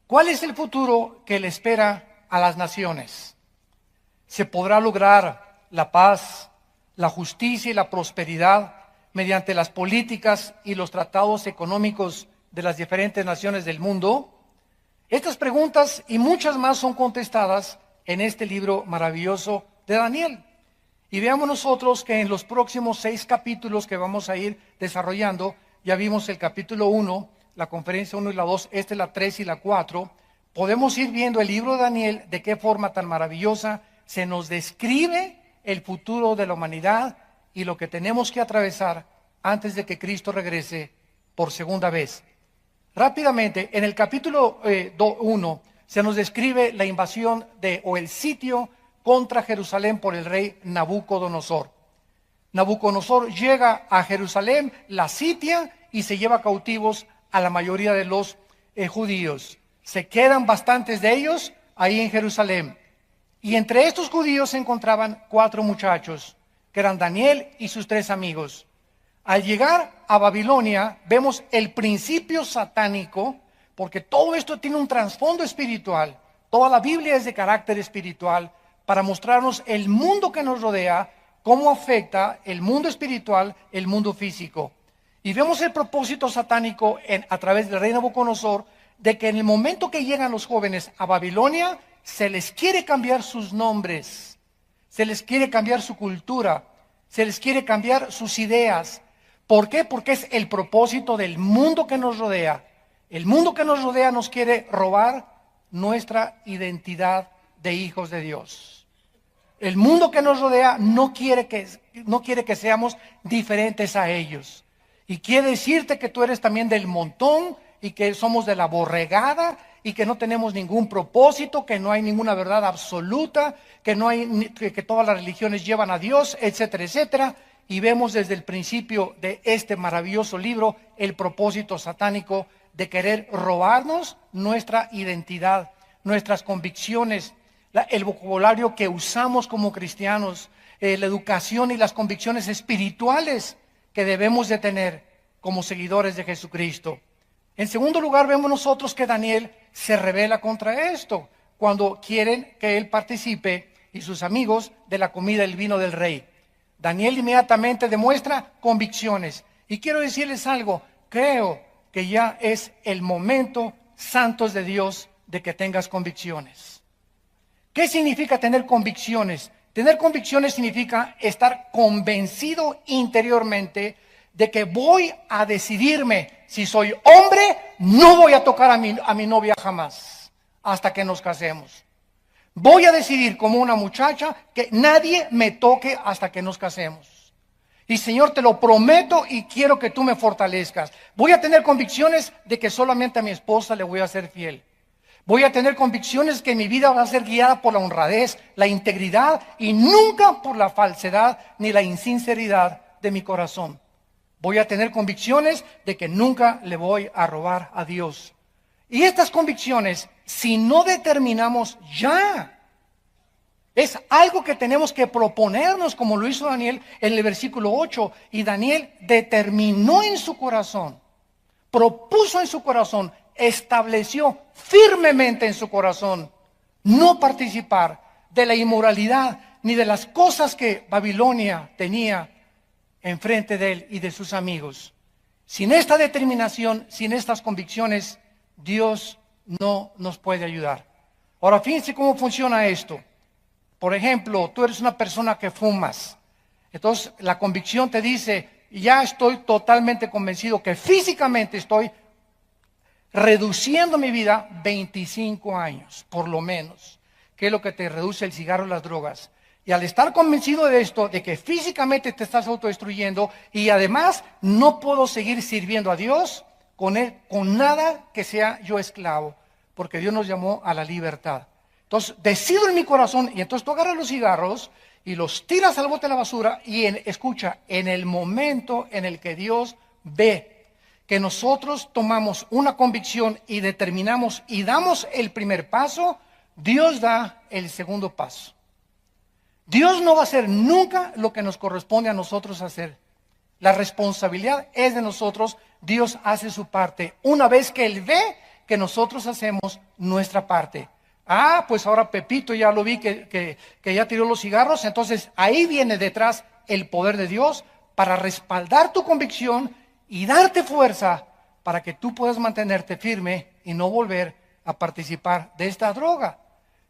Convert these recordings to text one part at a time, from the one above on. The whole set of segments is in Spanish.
¿Cuál es el futuro que le espera a las naciones? ¿Se podrá lograr la paz, la justicia y la prosperidad mediante las políticas y los tratados económicos de las diferentes naciones del mundo? Estas preguntas y muchas más son contestadas en este libro maravilloso de Daniel. Y veamos nosotros que en los próximos 6 capítulos que vamos a ir desarrollando, ya vimos el capítulo 1, la conferencia 1 y la 2, esta es la 3 y la 4, podemos ir viendo el libro de Daniel de qué forma tan maravillosa se nos describe el futuro de la humanidad y lo que tenemos que atravesar antes de que Cristo regrese por segunda vez. Rápidamente, en el capítulo 1 se nos describe la invasión o el sitio contra Jerusalén por el rey Nabucodonosor. Nabucodonosor llega a Jerusalén, la sitia y se lleva cautivos a la mayoría de los judíos. Se quedan bastantes de ellos ahí en Jerusalén. Y entre estos judíos se encontraban 4 muchachos, que eran Daniel y sus 3 amigos. Al llegar a Babilonia, vemos el principio satánico, porque todo esto tiene un trasfondo espiritual. Toda la Biblia es de carácter espiritual, para mostrarnos el mundo que nos rodea, cómo afecta el mundo espiritual, el mundo físico. Y vemos el propósito satánico a través del rey Nabucodonosor, de que en el momento que llegan los jóvenes a Babilonia, se les quiere cambiar sus nombres, se les quiere cambiar su cultura, se les quiere cambiar sus ideas. ¿Por qué? Porque es el propósito del mundo que nos rodea. El mundo que nos rodea nos quiere robar nuestra identidad de hijos de Dios. El mundo que nos rodea no quiere que seamos diferentes a ellos. Y quiere decirte que tú eres también del montón y que somos de la borregada y que no tenemos ningún propósito, que no hay ninguna verdad absoluta, que todas las religiones llevan a Dios, etcétera, etcétera. Y vemos desde el principio de este maravilloso libro el propósito satánico de querer robarnos nuestra identidad, nuestras convicciones, el vocabulario que usamos como cristianos, la educación y las convicciones espirituales que debemos de tener como seguidores de Jesucristo. En segundo lugar, vemos nosotros que Daniel se rebela contra esto, cuando quieren que él participe y sus amigos de la comida y el vino del rey. Daniel inmediatamente demuestra convicciones. Y quiero decirles algo, creo que ya es el momento, santos de Dios, de que tengas convicciones. ¿Qué significa tener convicciones? Tener convicciones significa estar convencido interiormente de que voy a decidirme. Si soy hombre, no voy a tocar a mi novia jamás, hasta que nos casemos. Voy a decidir como una muchacha que nadie me toque hasta que nos casemos. Y Señor, te lo prometo y quiero que tú me fortalezcas. Voy a tener convicciones de que solamente a mi esposa le voy a ser fiel. Voy a tener convicciones que mi vida va a ser guiada por la honradez, la integridad y nunca por la falsedad ni la insinceridad de mi corazón. Voy a tener convicciones de que nunca le voy a robar a Dios. Y estas convicciones, si no determinamos ya, es algo que tenemos que proponernos, como lo hizo Daniel en el versículo 8. Y Daniel determinó en su corazón, propuso en su corazón, estableció firmemente en su corazón no participar de la inmoralidad ni de las cosas que Babilonia tenía enfrente de él y de sus amigos. Sin esta determinación, sin estas convicciones, Dios no nos puede ayudar. Ahora, fíjense cómo funciona esto. Por ejemplo, tú eres una persona que fumas. Entonces, la convicción te dice, ya estoy totalmente convencido que físicamente estoy reduciendo mi vida 25 años, por lo menos, que es lo que te reduce el cigarro y las drogas. Y al estar convencido de esto, de que físicamente te estás autodestruyendo y además no puedo seguir sirviendo a Dios con nada que sea yo esclavo, porque Dios nos llamó a la libertad. Entonces, decido en mi corazón, y entonces tú agarras los cigarros y los tiras al bote de la basura y escucha, en el momento en el que Dios ve que nosotros tomamos una convicción y determinamos y damos el primer paso, Dios da el segundo paso. Dios no va a hacer nunca lo que nos corresponde a nosotros hacer. La responsabilidad es de nosotros. Dios hace su parte. Una vez que Él ve que nosotros hacemos nuestra parte. Ah, pues ahora Pepito ya lo vi que ya tiró los cigarros, entonces ahí viene detrás el poder de Dios para respaldar tu convicción y darte fuerza para que tú puedas mantenerte firme y no volver a participar de esta droga.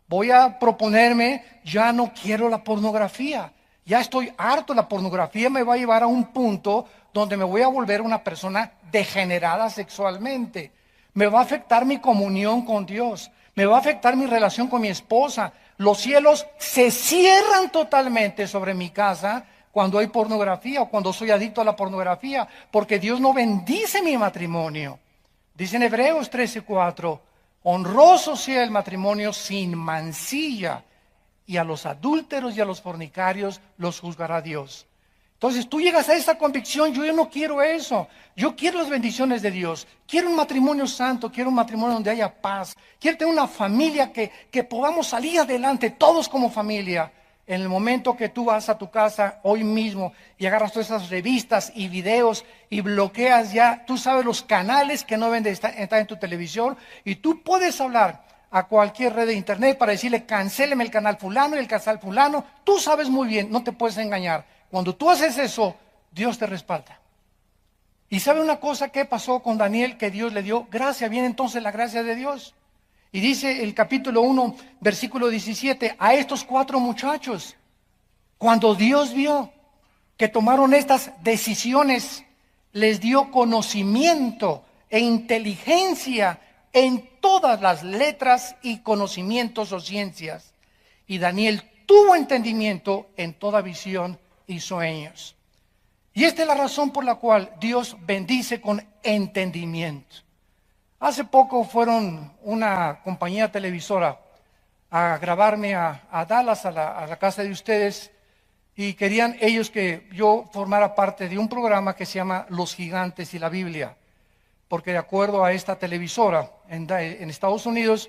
Voy a proponerme, ya no quiero la pornografía, ya estoy harto, la pornografía me va a llevar a un punto donde me voy a volver una persona degenerada sexualmente. Me va a afectar mi comunión con Dios, me va a afectar mi relación con mi esposa. Los cielos se cierran totalmente sobre mi casa cuando hay pornografía o cuando soy adicto a la pornografía, porque Dios no bendice mi matrimonio. Dice en Hebreos 13:4, honroso sea el matrimonio sin mancilla, y a los adúlteros y a los fornicarios los juzgará Dios. Entonces tú llegas a esa convicción, yo no quiero eso, yo quiero las bendiciones de Dios, quiero un matrimonio santo, quiero un matrimonio donde haya paz, quiero tener una familia que podamos salir adelante todos como familia. En el momento que tú vas a tu casa hoy mismo y agarras todas esas revistas y videos y bloqueas ya, tú sabes los canales que no deben de estar en tu televisión, y tú puedes hablar a cualquier red de internet para decirle cancéleme el canal fulano y el canal fulano. Tú sabes muy bien, no te puedes engañar. Cuando tú haces eso, Dios te respalda. ¿Y sabe una cosa que pasó con Daniel? Que Dios le dio gracia. Viene entonces la gracia de Dios. Y dice el capítulo 1, versículo 17, a estos 4 muchachos, cuando Dios vio que tomaron estas decisiones, les dio conocimiento e inteligencia en todas las letras y conocimientos o ciencias. Y Daniel tuvo entendimiento en toda visión y sueños. Y esta es la razón por la cual Dios bendice con entendimiento. Hace poco fueron una compañía televisora a grabarme a Dallas, a la casa de ustedes, y querían ellos que yo formara parte de un programa que se llama Los Gigantes y la Biblia, porque de acuerdo a esta televisora en Estados Unidos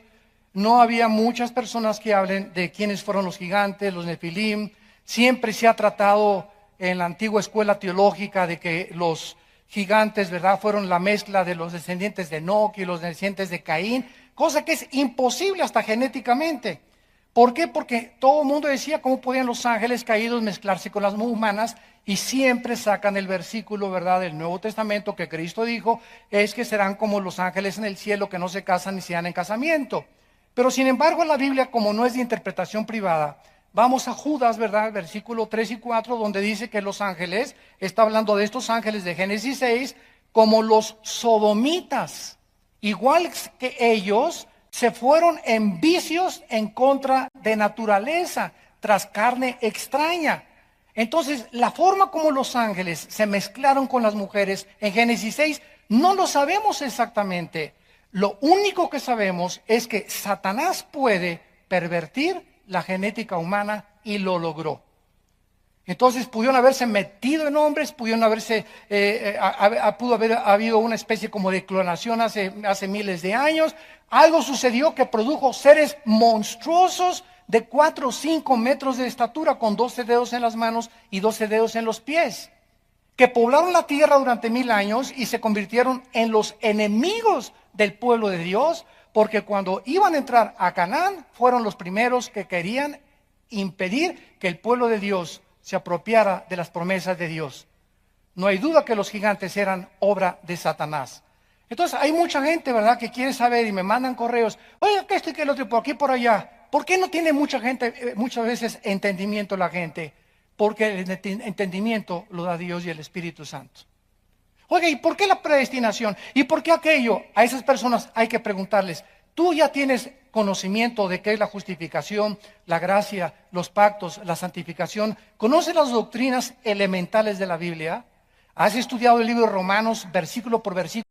no había muchas personas que hablen de quiénes fueron los gigantes, los Nefilim. Siempre se ha tratado en la antigua escuela teológica de que los gigantes, ¿verdad?, fueron la mezcla de los descendientes de Enoc y los descendientes de Caín, cosa que es imposible hasta genéticamente. ¿Por qué? Porque todo el mundo decía cómo podían los ángeles caídos mezclarse con las humanas, y siempre sacan el versículo, ¿verdad?, del Nuevo Testamento que Cristo dijo, es que serán como los ángeles en el cielo que no se casan ni se dan en casamiento. Pero sin embargo en la Biblia, como no es de interpretación privada, vamos a Judas, ¿verdad?, versículo 3 y 4, donde dice que los ángeles, está hablando de estos ángeles de Génesis 6, como los sodomitas, igual que ellos, se fueron en vicios en contra de naturaleza, tras carne extraña. Entonces, la forma como los ángeles se mezclaron con las mujeres en Génesis 6, no lo sabemos exactamente. Lo único que sabemos es que Satanás puede pervertir la genética humana, y lo logró. Entonces pudieron haberse metido en hombres, pudieron haberse, pudo haber habido una especie como de clonación hace miles de años. Algo sucedió que produjo seres monstruosos de 4 o 5 metros de estatura, con 12 dedos en las manos y 12 dedos en los pies, que poblaron la tierra durante 1000 años y se convirtieron en los enemigos del pueblo de Dios, porque cuando iban a entrar a Canaán, fueron los primeros que querían impedir que el pueblo de Dios se apropiara de las promesas de Dios. No hay duda que los gigantes eran obra de Satanás. Entonces hay mucha gente, ¿verdad?, que quiere saber y me mandan correos, oye, que esto y que el otro, por aquí por allá. ¿Por qué no tiene mucha gente, muchas veces, entendimiento la gente? Porque el entendimiento lo da Dios y el Espíritu Santo. Oye, ¿y por qué la predestinación? ¿Y por qué aquello? A esas personas hay que preguntarles, ¿tú ya tienes conocimiento de qué es la justificación, la gracia, los pactos, la santificación? ¿Conoces las doctrinas elementales de la Biblia? ¿Has estudiado el libro de Romanos versículo por versículo?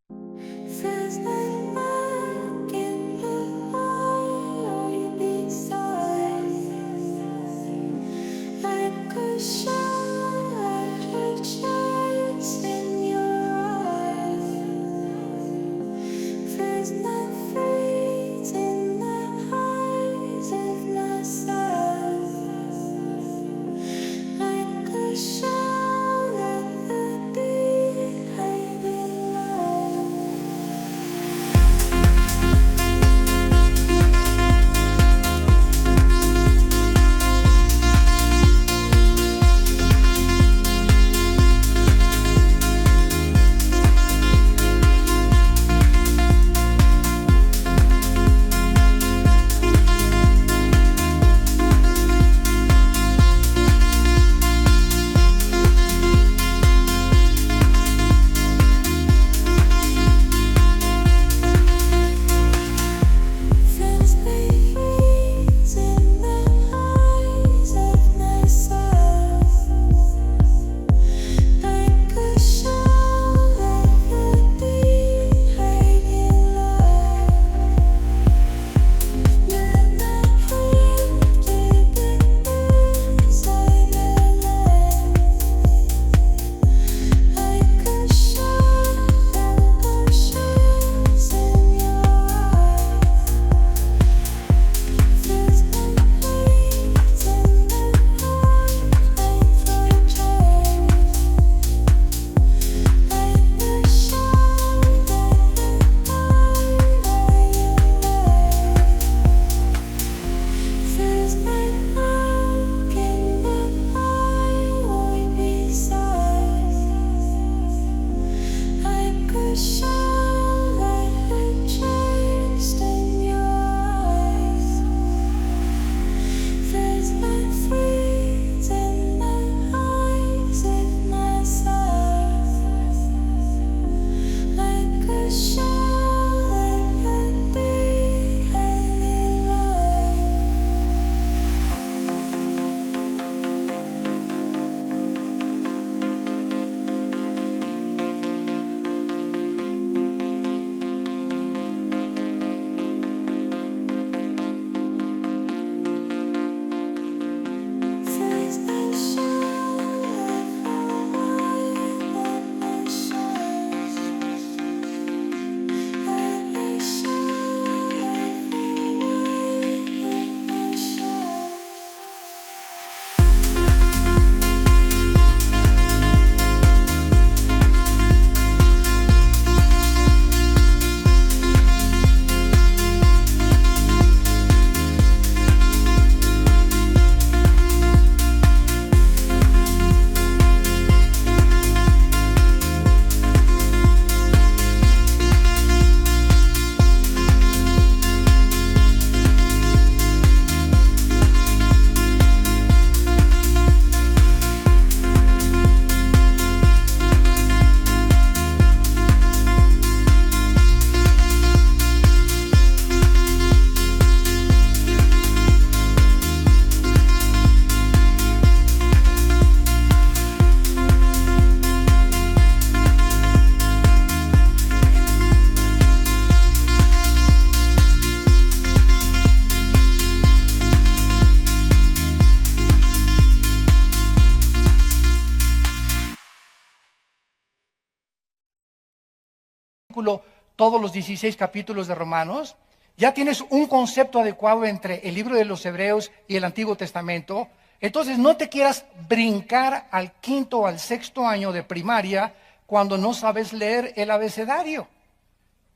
versículo todos los 16 capítulos de Romanos. Ya tienes un concepto adecuado entre el libro de los Hebreos y el Antiguo Testamento. Entonces no te quieras brincar al quinto o al sexto año de primaria cuando no sabes leer el abecedario.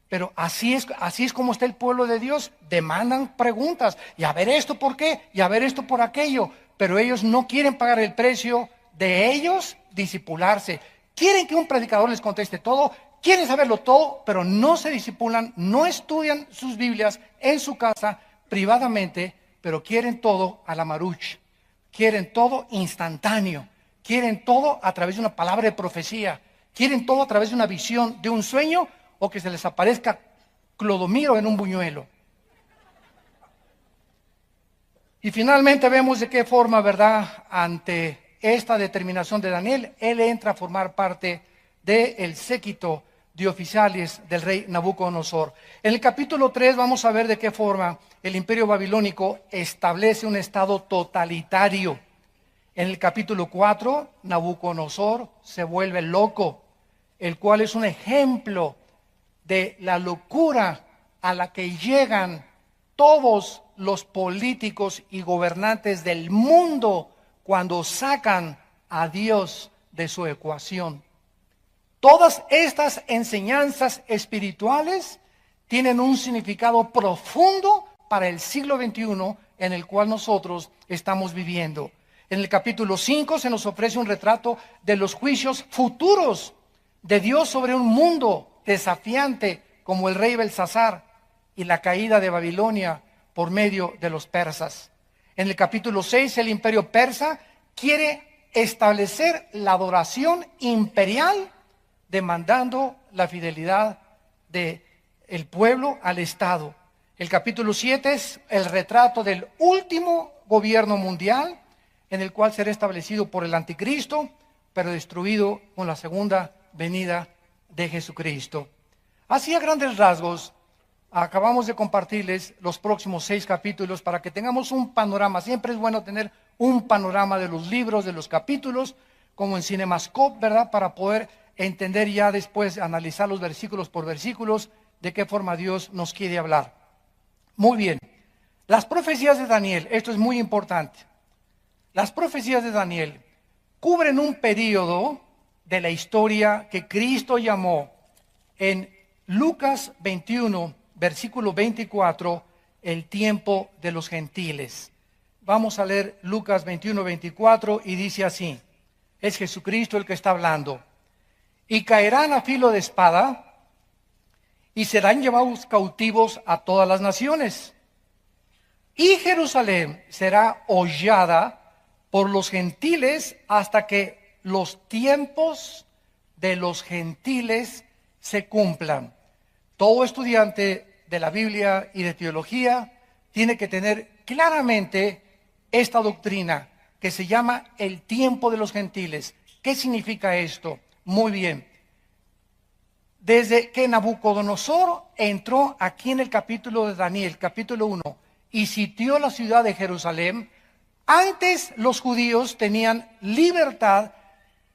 Pero así es como está el pueblo de Dios. Demandan preguntas. Y a ver esto por qué, y a ver esto por aquello. Pero ellos no quieren pagar el precio de ellos discipularse. Quieren que un predicador les conteste todo. Quieren saberlo todo, pero no se discipulan, no estudian sus Biblias en su casa privadamente, pero quieren todo a la maruch. Quieren todo instantáneo. Quieren todo a través de una palabra de profecía. Quieren todo a través de una visión, de un sueño, o que se les aparezca Clodomiro en un buñuelo. Y finalmente vemos de qué forma, ¿verdad?, ante esta determinación de Daniel, él entra a formar parte del séquito de oficiales del rey Nabucodonosor. En el capítulo 3 vamos a ver de qué forma el imperio babilónico establece un estado totalitario. En el capítulo 4, Nabucodonosor se vuelve loco, el cual es un ejemplo de la locura a la que llegan todos los políticos y gobernantes del mundo cuando sacan a Dios de su ecuación. Todas estas enseñanzas espirituales tienen un significado profundo para el siglo XXI en el cual nosotros estamos viviendo. En el capítulo 5 se nos ofrece un retrato de los juicios futuros de Dios sobre un mundo desafiante como el rey Belsasar y la caída de Babilonia por medio de los persas. En el capítulo 6 el imperio persa quiere establecer la adoración imperial demandando la fidelidad del pueblo al Estado. El capítulo 7 es el retrato del último gobierno mundial, en el cual será establecido por el anticristo, pero destruido con la segunda venida de Jesucristo. Así a grandes rasgos, acabamos de compartirles los próximos 6 capítulos para que tengamos un panorama. Siempre es bueno tener un panorama de los libros, de los capítulos, como en Cinemascope, ¿verdad?, para poder entender ya después, analizar los versículos por versículos, de qué forma Dios nos quiere hablar. Muy bien, las profecías de Daniel, esto es muy importante. Las profecías de Daniel cubren un periodo de la historia que Cristo llamó en Lucas 21, versículo 24, el tiempo de los gentiles. Vamos a leer Lucas 21, 24 y dice así, es Jesucristo el que está hablando. Y caerán a filo de espada y serán llevados cautivos a todas las naciones. Y Jerusalén será hollada por los gentiles hasta que los tiempos de los gentiles se cumplan. Todo estudiante de la Biblia y de teología tiene que tener claramente esta doctrina que se llama el tiempo de los gentiles. ¿Qué significa esto? Muy bien. Desde que Nabucodonosor entró aquí en el capítulo de Daniel, capítulo 1, y sitió la ciudad de Jerusalén, antes los judíos tenían libertad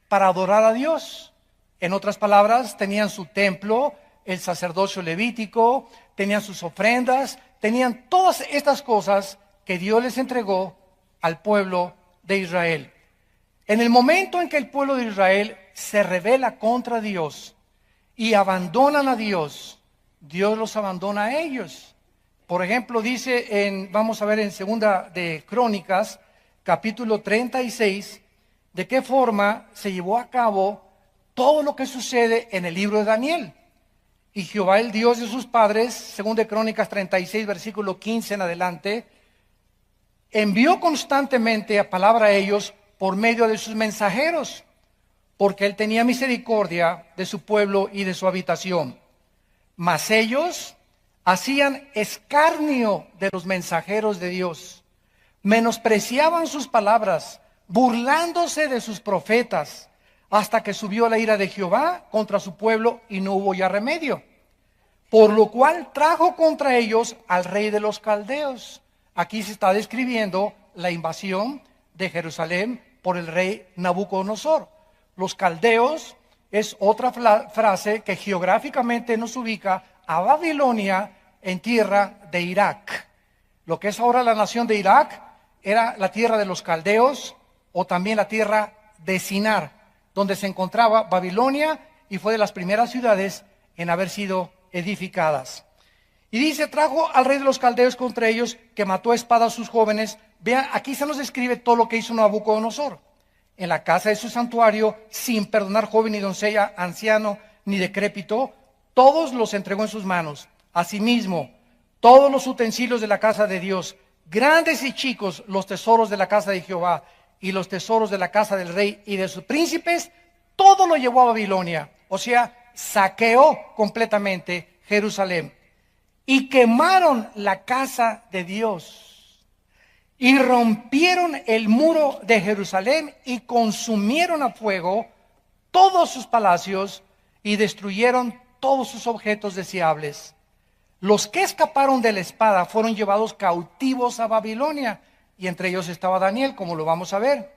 para adorar a Dios. En otras palabras, tenían su templo, el sacerdocio levítico, tenían sus ofrendas, tenían todas estas cosas que Dios les entregó al pueblo de Israel. En el momento en que el pueblo de Israel se rebela contra Dios y abandonan a Dios, Dios los abandona a ellos. Por ejemplo, dice vamos a ver en Segunda de Crónicas, capítulo 36, de qué forma se llevó a cabo todo lo que sucede en el libro de Daniel. Y Jehová, el Dios de sus padres, Segunda de Crónicas 36, versículo 15 en adelante, envió constantemente a palabra a ellos por medio de sus mensajeros, porque él tenía misericordia de su pueblo y de su habitación. Mas ellos hacían escarnio de los mensajeros de Dios, menospreciaban sus palabras, burlándose de sus profetas, hasta que subió la ira de Jehová contra su pueblo y no hubo ya remedio. Por lo cual trajo contra ellos al rey de los caldeos. Aquí se está describiendo la invasión de Jerusalén por el rey Nabucodonosor. Los caldeos es otra frase que geográficamente nos ubica a Babilonia en tierra de Irak. Lo que es ahora la nación de Irak era la tierra de los caldeos o también la tierra de Sinar, donde se encontraba Babilonia y fue de las primeras ciudades en haber sido edificadas. Y dice, trajo al rey de los caldeos contra ellos, que mató a espada a sus jóvenes. Vean, aquí se nos describe todo lo que hizo Nabucodonosor. En la casa de su santuario, sin perdonar joven ni doncella, anciano ni decrépito, todos los entregó en sus manos. Asimismo, todos los utensilios de la casa de Dios, grandes y chicos, los tesoros de la casa de Jehová y los tesoros de la casa del rey y de sus príncipes, todo lo llevó a Babilonia. O sea, saqueó completamente Jerusalén. Y quemaron la casa de Dios. Y rompieron el muro de Jerusalén y consumieron a fuego todos sus palacios y destruyeron todos sus objetos deseables. Los que escaparon de la espada fueron llevados cautivos a Babilonia, y entre ellos estaba Daniel, como lo vamos a ver.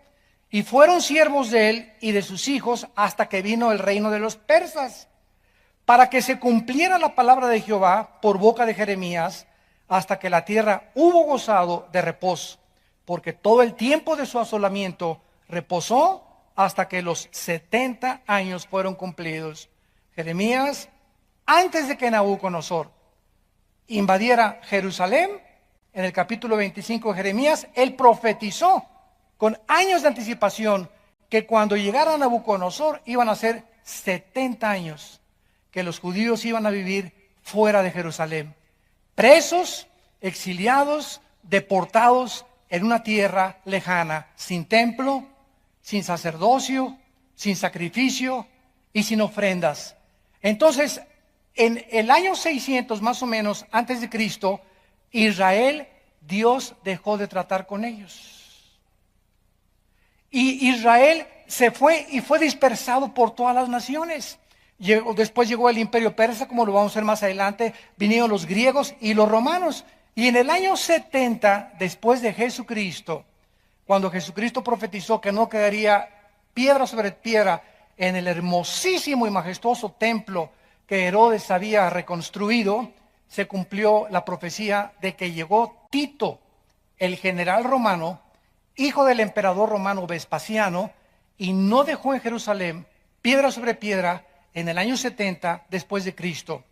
Y fueron siervos de él y de sus hijos hasta que vino el reino de los persas, para que se cumpliera la palabra de Jehová por boca de Jeremías, hasta que la tierra hubo gozado de reposo, porque todo el tiempo de su asolamiento reposó hasta que los 70 años fueron cumplidos. Jeremías, antes de que Nabucodonosor invadiera Jerusalén, en el capítulo 25 de Jeremías, él profetizó con años de anticipación que cuando llegara Nabucodonosor iban a ser 70 años que los judíos iban a vivir fuera de Jerusalén, presos, exiliados, deportados en una tierra lejana, sin templo, sin sacerdocio, sin sacrificio y sin ofrendas. Entonces, en el año 600 más o menos antes de Cristo, Israel, Dios dejó de tratar con ellos. Y Israel se fue y fue dispersado por todas las naciones. Después llegó el imperio persa, como lo vamos a ver más adelante, vinieron los griegos y los romanos. Y en el año 70, después de Jesucristo, cuando Jesucristo profetizó que no quedaría piedra sobre piedra en el hermosísimo y majestuoso templo que Herodes había reconstruido, se cumplió la profecía de que llegó Tito, el general romano, hijo del emperador romano Vespasiano, y no dejó en Jerusalén piedra sobre piedra en el año 70 después de Cristo.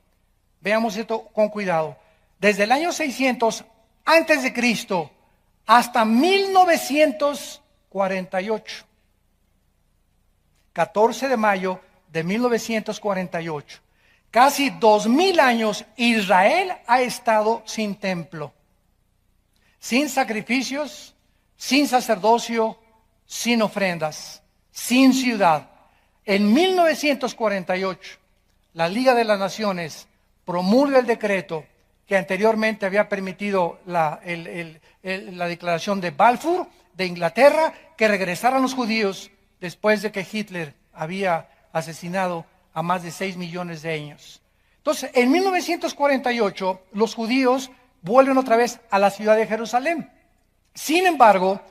Veamos esto con cuidado. Desde el año 600 antes de Cristo hasta 1948. 14 de mayo de 1948. Casi 2000 años Israel ha estado sin templo, sin sacrificios, sin sacerdocio, sin ofrendas, sin ciudad. En 1948, la Liga de las Naciones promulga el decreto que anteriormente había permitido la declaración de Balfour de Inglaterra, que regresaran los judíos después de que Hitler había asesinado a más de 6 millones de ellos. Entonces, en 1948, los judíos vuelven otra vez a la ciudad de Jerusalén. Sin embargo,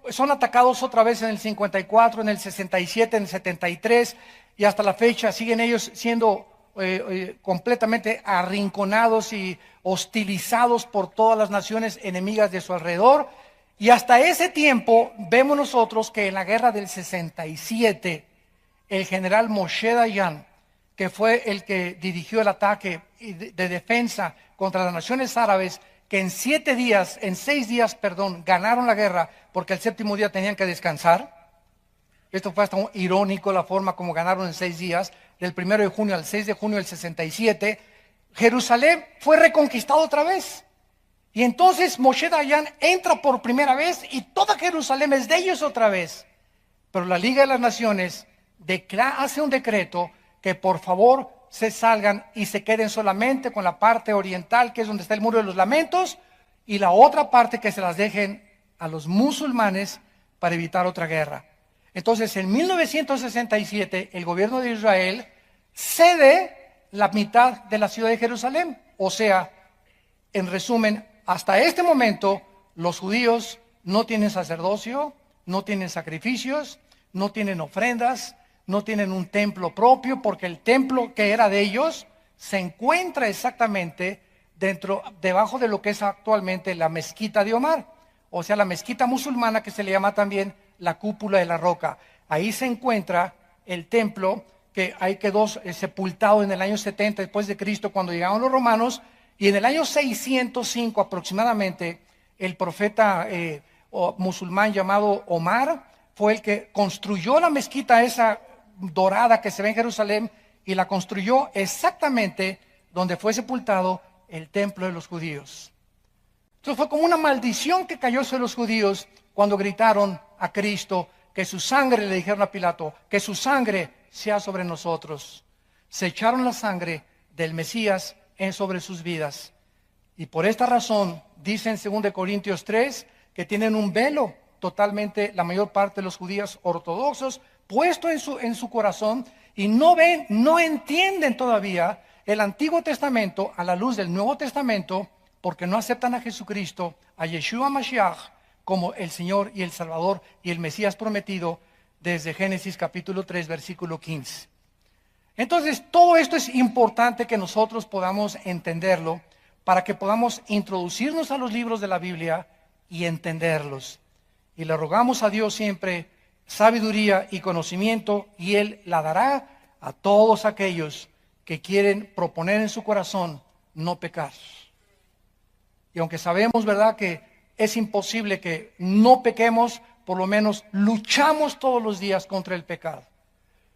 son atacados otra vez en el 54, en el 67, en el 73, y hasta la fecha siguen ellos siendo completamente arrinconados y hostilizados por todas las naciones enemigas de su alrededor. Y hasta ese tiempo vemos nosotros que en la guerra del 67, el general Moshe Dayan, que fue el que dirigió el ataque de defensa contra las naciones árabes, que en 6 días, ganaron la guerra, porque el séptimo día tenían que descansar. Esto fue hasta irónico la forma como ganaron en 6 días, del 1 de junio al 6 de junio del 67. Jerusalén fue reconquistado otra vez. Y entonces Moshe Dayan entra por primera vez y toda Jerusalén es de ellos otra vez. Pero la Liga de las Naciones hace un decreto que por favor se salgan y se queden solamente con la parte oriental, que es donde está el Muro de los Lamentos, y la otra parte que se las dejen a los musulmanes para evitar otra guerra. Entonces, en 1967, el gobierno de Israel cede la mitad de la ciudad de Jerusalén. O sea, en resumen, hasta este momento, los judíos no tienen sacerdocio, no tienen sacrificios, no tienen ofrendas, no tienen un templo propio, porque el templo que era de ellos se encuentra exactamente debajo de lo que es actualmente la mezquita de Omar, o sea, la mezquita musulmana, que se le llama también la cúpula de la roca. Ahí se encuentra el templo que ahí quedó sepultado en el año 70 después de Cristo, cuando llegaron los romanos, y en el año 605 aproximadamente, el profeta musulmán llamado Omar fue el que construyó la mezquita esa dorada que se ve en Jerusalén, y la construyó exactamente donde fue sepultado el templo de los judíos. Entonces fue como una maldición que cayó sobre los judíos cuando gritaron a Cristo que su sangre, le dijeron a Pilato, que su sangre sea sobre nosotros. Se echaron la sangre del Mesías sobre sus vidas. Y por esta razón, dice en 2 Corintios 3, que tienen un velo totalmente, la mayor parte de los judíos ortodoxos, puesto en su corazón, y no ven, no entienden todavía el Antiguo Testamento a la luz del Nuevo Testamento, porque no aceptan a Jesucristo, a Yeshua Mashiach, como el Señor y el Salvador y el Mesías prometido desde Génesis capítulo 3, versículo 15. Entonces, todo esto es importante que nosotros podamos entenderlo para que podamos introducirnos a los libros de la Biblia y entenderlos. Y le rogamos a Dios siempre sabiduría y conocimiento, y Él la dará a todos aquellos que quieren proponer en su corazón no pecar. Y aunque sabemos, ¿verdad?, que es imposible que no pequemos, por lo menos luchamos todos los días contra el pecado.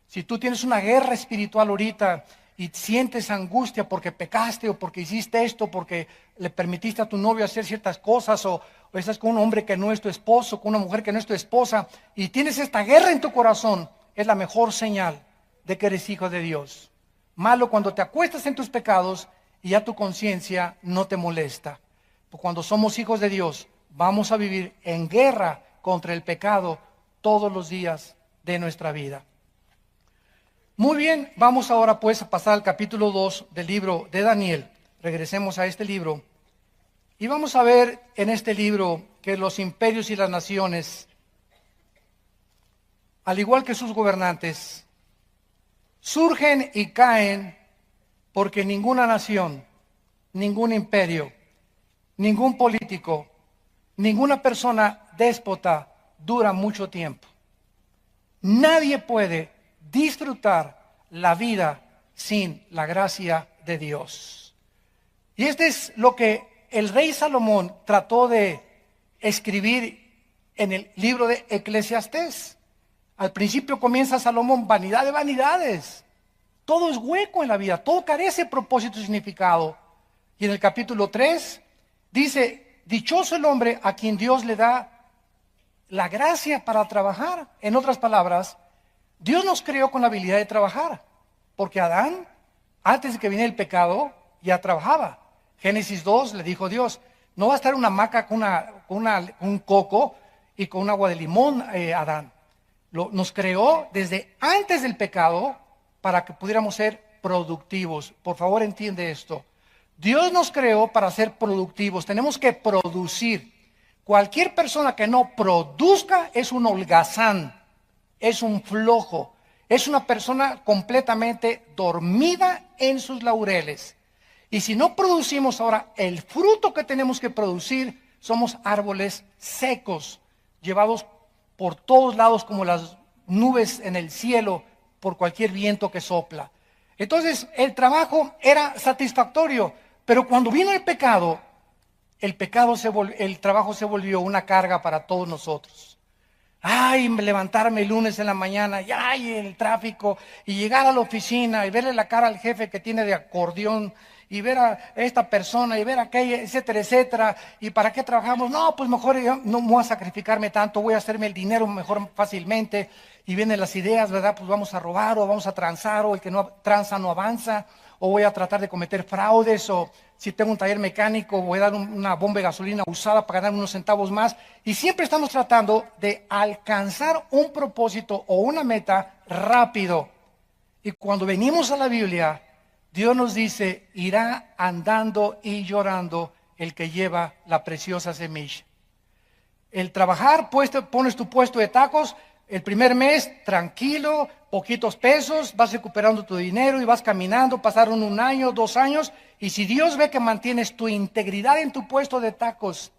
Si tú tienes una guerra espiritual ahorita y sientes angustia porque pecaste o porque hiciste esto, porque le permitiste a tu novio hacer ciertas cosas, o estás con un hombre que no es tu esposo, con una mujer que no es tu esposa, y tienes esta guerra en tu corazón, es la mejor señal de que eres hijo de Dios. Malo cuando te acuestas en tus pecados y ya tu conciencia no te molesta. Porque cuando somos hijos de Dios, vamos a vivir en guerra contra el pecado todos los días de nuestra vida. Muy bien, vamos ahora pues a pasar al capítulo 2 del libro de Daniel. Regresemos a este libro y vamos a ver en este libro que los imperios y las naciones, al igual que sus gobernantes, surgen y caen porque ninguna nación, ningún imperio, ningún político, ninguna persona déspota dura mucho tiempo. Nadie puede disfrutar la vida sin la gracia de Dios. Y este es lo que el rey Salomón trató de escribir en el libro de Eclesiastés. Al principio comienza Salomón: vanidad de vanidades. Todo es hueco en la vida, todo carece de propósito y significado. Y en el capítulo 3 dice: dichoso el hombre a quien Dios le da la gracia para trabajar. En otras palabras, Dios nos creó con la habilidad de trabajar, porque Adán, antes de que viniera el pecado, ya trabajaba. Génesis 2 le dijo Dios: no va a estar una hamaca con un coco y con un agua de limón, Adán. Nos creó desde antes del pecado para que pudiéramos ser productivos. Por favor, entiende esto. Dios nos creó para ser productivos. Tenemos que producir. Cualquier persona que no produzca es un holgazán, es un flojo, es una persona completamente dormida en sus laureles. Y si no producimos ahora el fruto que tenemos que producir, somos árboles secos, llevados por todos lados como las nubes en el cielo por cualquier viento que sopla. Entonces el trabajo era satisfactorio, pero cuando vino el pecado, el trabajo se volvió una carga para todos nosotros. Ay, levantarme el lunes en la mañana, y ay, el tráfico, y llegar a la oficina y verle la cara al jefe que tiene de acordeón, y ver a esta persona, y ver a aquella, etcétera, etcétera. ¿Y para qué trabajamos? No, pues mejor yo no voy a sacrificarme tanto, voy a hacerme el dinero mejor fácilmente. Y vienen las ideas, ¿verdad? Pues vamos a robar, o vamos a transar, o el que no tranza no avanza, o voy a tratar de cometer fraudes, o si tengo un taller mecánico, voy a dar una bomba de gasolina usada para ganar unos centavos más. Y siempre estamos tratando de alcanzar un propósito o una meta rápido. Y cuando venimos a la Biblia, Dios nos dice: irá andando y llorando el que lleva la preciosa semilla. El trabajar, pones tu puesto de tacos, El primer mes, tranquilo, poquitos pesos, vas recuperando tu dinero y vas caminando, pasaron 1 año, 2 años, y si Dios ve que mantienes tu integridad en tu puesto de tacos,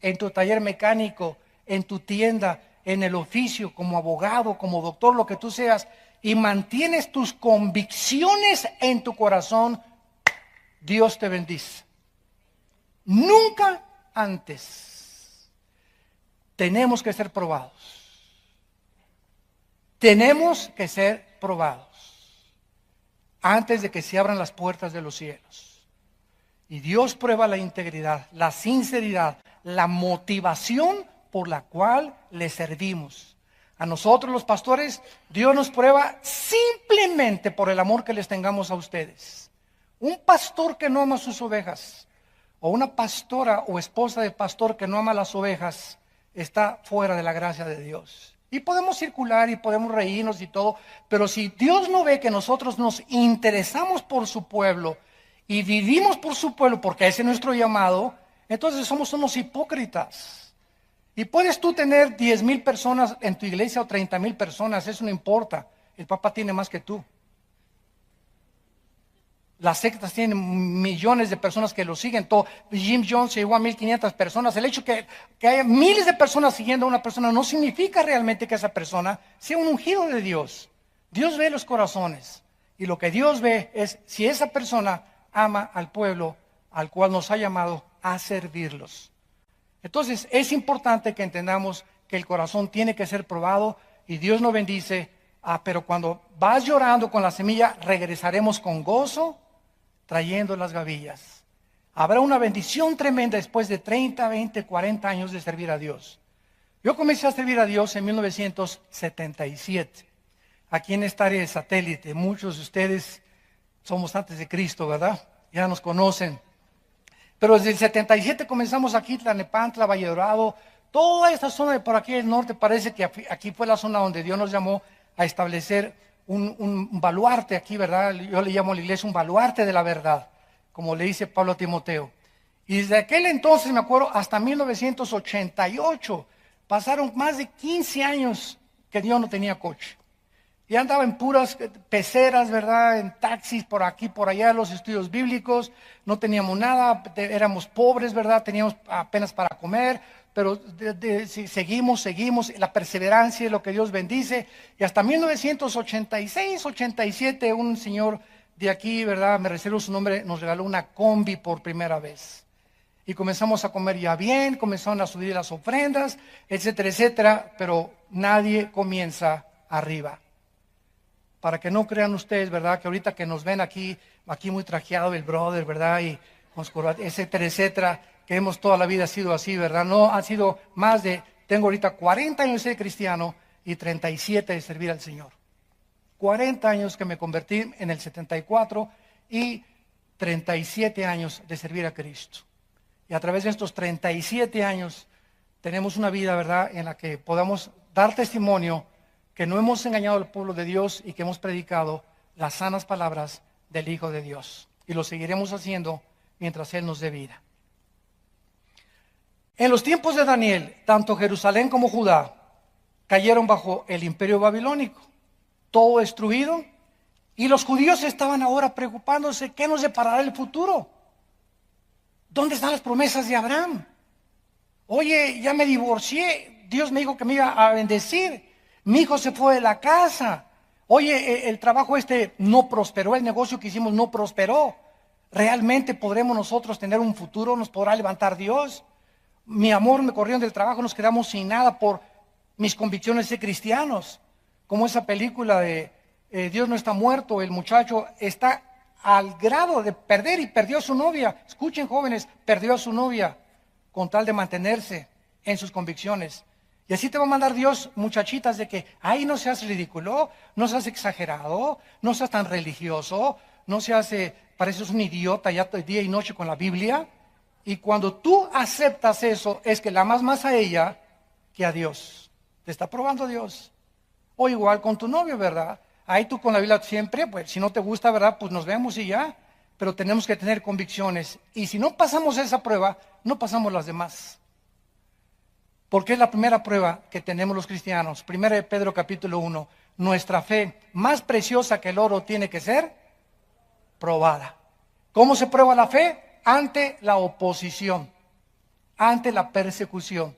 en tu taller mecánico, en tu tienda, en el oficio, como abogado, como doctor, lo que tú seas, y mantienes tus convicciones en tu corazón, Dios te bendice. Nunca antes. Tenemos que ser probados. Tenemos que ser probados antes de que se abran las puertas de los cielos. Y Dios prueba la integridad, la sinceridad, la motivación por la cual le servimos. A nosotros los pastores, Dios nos prueba simplemente por el amor que les tengamos a ustedes. Un pastor que no ama sus ovejas, o una pastora o esposa de pastor que no ama las ovejas, está fuera de la gracia de Dios. Y podemos circular y podemos reírnos y todo, pero si Dios no ve que nosotros nos interesamos por su pueblo y vivimos por su pueblo, porque ese es nuestro llamado, entonces somos unos hipócritas. Y puedes tú tener 10,000 personas en tu iglesia o 30,000 personas, eso no importa. El Papa tiene más que tú. Las sectas tienen millones de personas que lo siguen. Jim Jones llegó a 1,500 personas. El hecho que haya miles de personas siguiendo a una persona no significa realmente que esa persona sea un ungido de Dios. Dios ve los corazones. Y lo que Dios ve es si esa persona ama al pueblo al cual nos ha llamado a servirlos. Entonces es importante que entendamos que el corazón tiene que ser probado y Dios nos bendice. Pero cuando vas llorando con la semilla, regresaremos con gozo, trayendo las gavillas. Habrá una bendición tremenda después de 30, 20, 40 años de servir a Dios. Yo comencé a servir a Dios en 1977, aquí en esta área de satélite. Muchos de ustedes somos antes de Cristo, ¿verdad? Ya nos conocen. Pero desde el 77 comenzamos aquí, Tlalnepantla, Valle Dorado, toda esta zona de por aquí del norte. Parece que aquí fue la zona donde Dios nos llamó a establecer un baluarte aquí, ¿verdad? Yo le llamo a la iglesia un baluarte de la verdad, como le dice Pablo a Timoteo. Y desde aquel entonces, me acuerdo, hasta 1988, pasaron más de 15 años que Dios no tenía coche. Y andaba en puras peceras, ¿verdad? En taxis por aquí, por allá, los estudios bíblicos. No teníamos nada, éramos pobres, ¿verdad? Teníamos apenas para comer. Pero seguimos, la perseverancia es lo que Dios bendice. Y hasta 1986, 87, un señor de aquí, ¿verdad? Me reservo su nombre, nos regaló una combi por primera vez. Y comenzamos a comer ya bien, comenzaron a subir las ofrendas, etcétera, etcétera. Pero nadie comienza arriba. Para que no crean ustedes, ¿verdad? Que ahorita que nos ven aquí muy trajeado el brother, ¿verdad? Y con corbata, etcétera, etcétera. Que hemos toda la vida sido así, ¿verdad? No, han sido tengo ahorita 40 años de ser cristiano y 37 de servir al Señor. 40 años que me convertí en el 74 y 37 años de servir a Cristo. Y a través de estos 37 años tenemos una vida, ¿verdad?, en la que podamos dar testimonio que no hemos engañado al pueblo de Dios y que hemos predicado las sanas palabras del Hijo de Dios. Y lo seguiremos haciendo mientras Él nos dé vida. En los tiempos de Daniel, tanto Jerusalén como Judá cayeron bajo el imperio babilónico, todo destruido, y los judíos estaban ahora preocupándose, ¿qué nos deparará el futuro? ¿Dónde están las promesas de Abraham? Oye, ya me divorcié, Dios me dijo que me iba a bendecir, mi hijo se fue de la casa, oye, el trabajo no prosperó, el negocio que hicimos no prosperó, ¿realmente podremos nosotros tener un futuro? ¿Nos podrá levantar Dios? Mi amor, me corrieron del trabajo, nos quedamos sin nada por mis convicciones de cristianos. Como esa película de Dios no está muerto, el muchacho está al grado de perder y perdió a su novia. Escuchen, jóvenes, perdió a su novia con tal de mantenerse en sus convicciones. Y así te va a mandar Dios, muchachitas, de que, ay, no seas ridículo, no seas exagerado, no seas tan religioso, no seas, pareces un idiota ya día y noche con la Biblia. Y cuando tú aceptas eso, es que la amas más a ella que a Dios. Te está probando Dios. O igual con tu novio, ¿verdad? Ahí tú con la Biblia siempre, pues si no te gusta, ¿verdad? Pues nos vemos y ya. Pero tenemos que tener convicciones. Y si no pasamos esa prueba, no pasamos las demás. Porque es la primera prueba que tenemos los cristianos. 1 de Pedro capítulo 1. Nuestra fe, más preciosa que el oro, tiene que ser probada. ¿Cómo se prueba la fe? Ante la oposición, ante la persecución.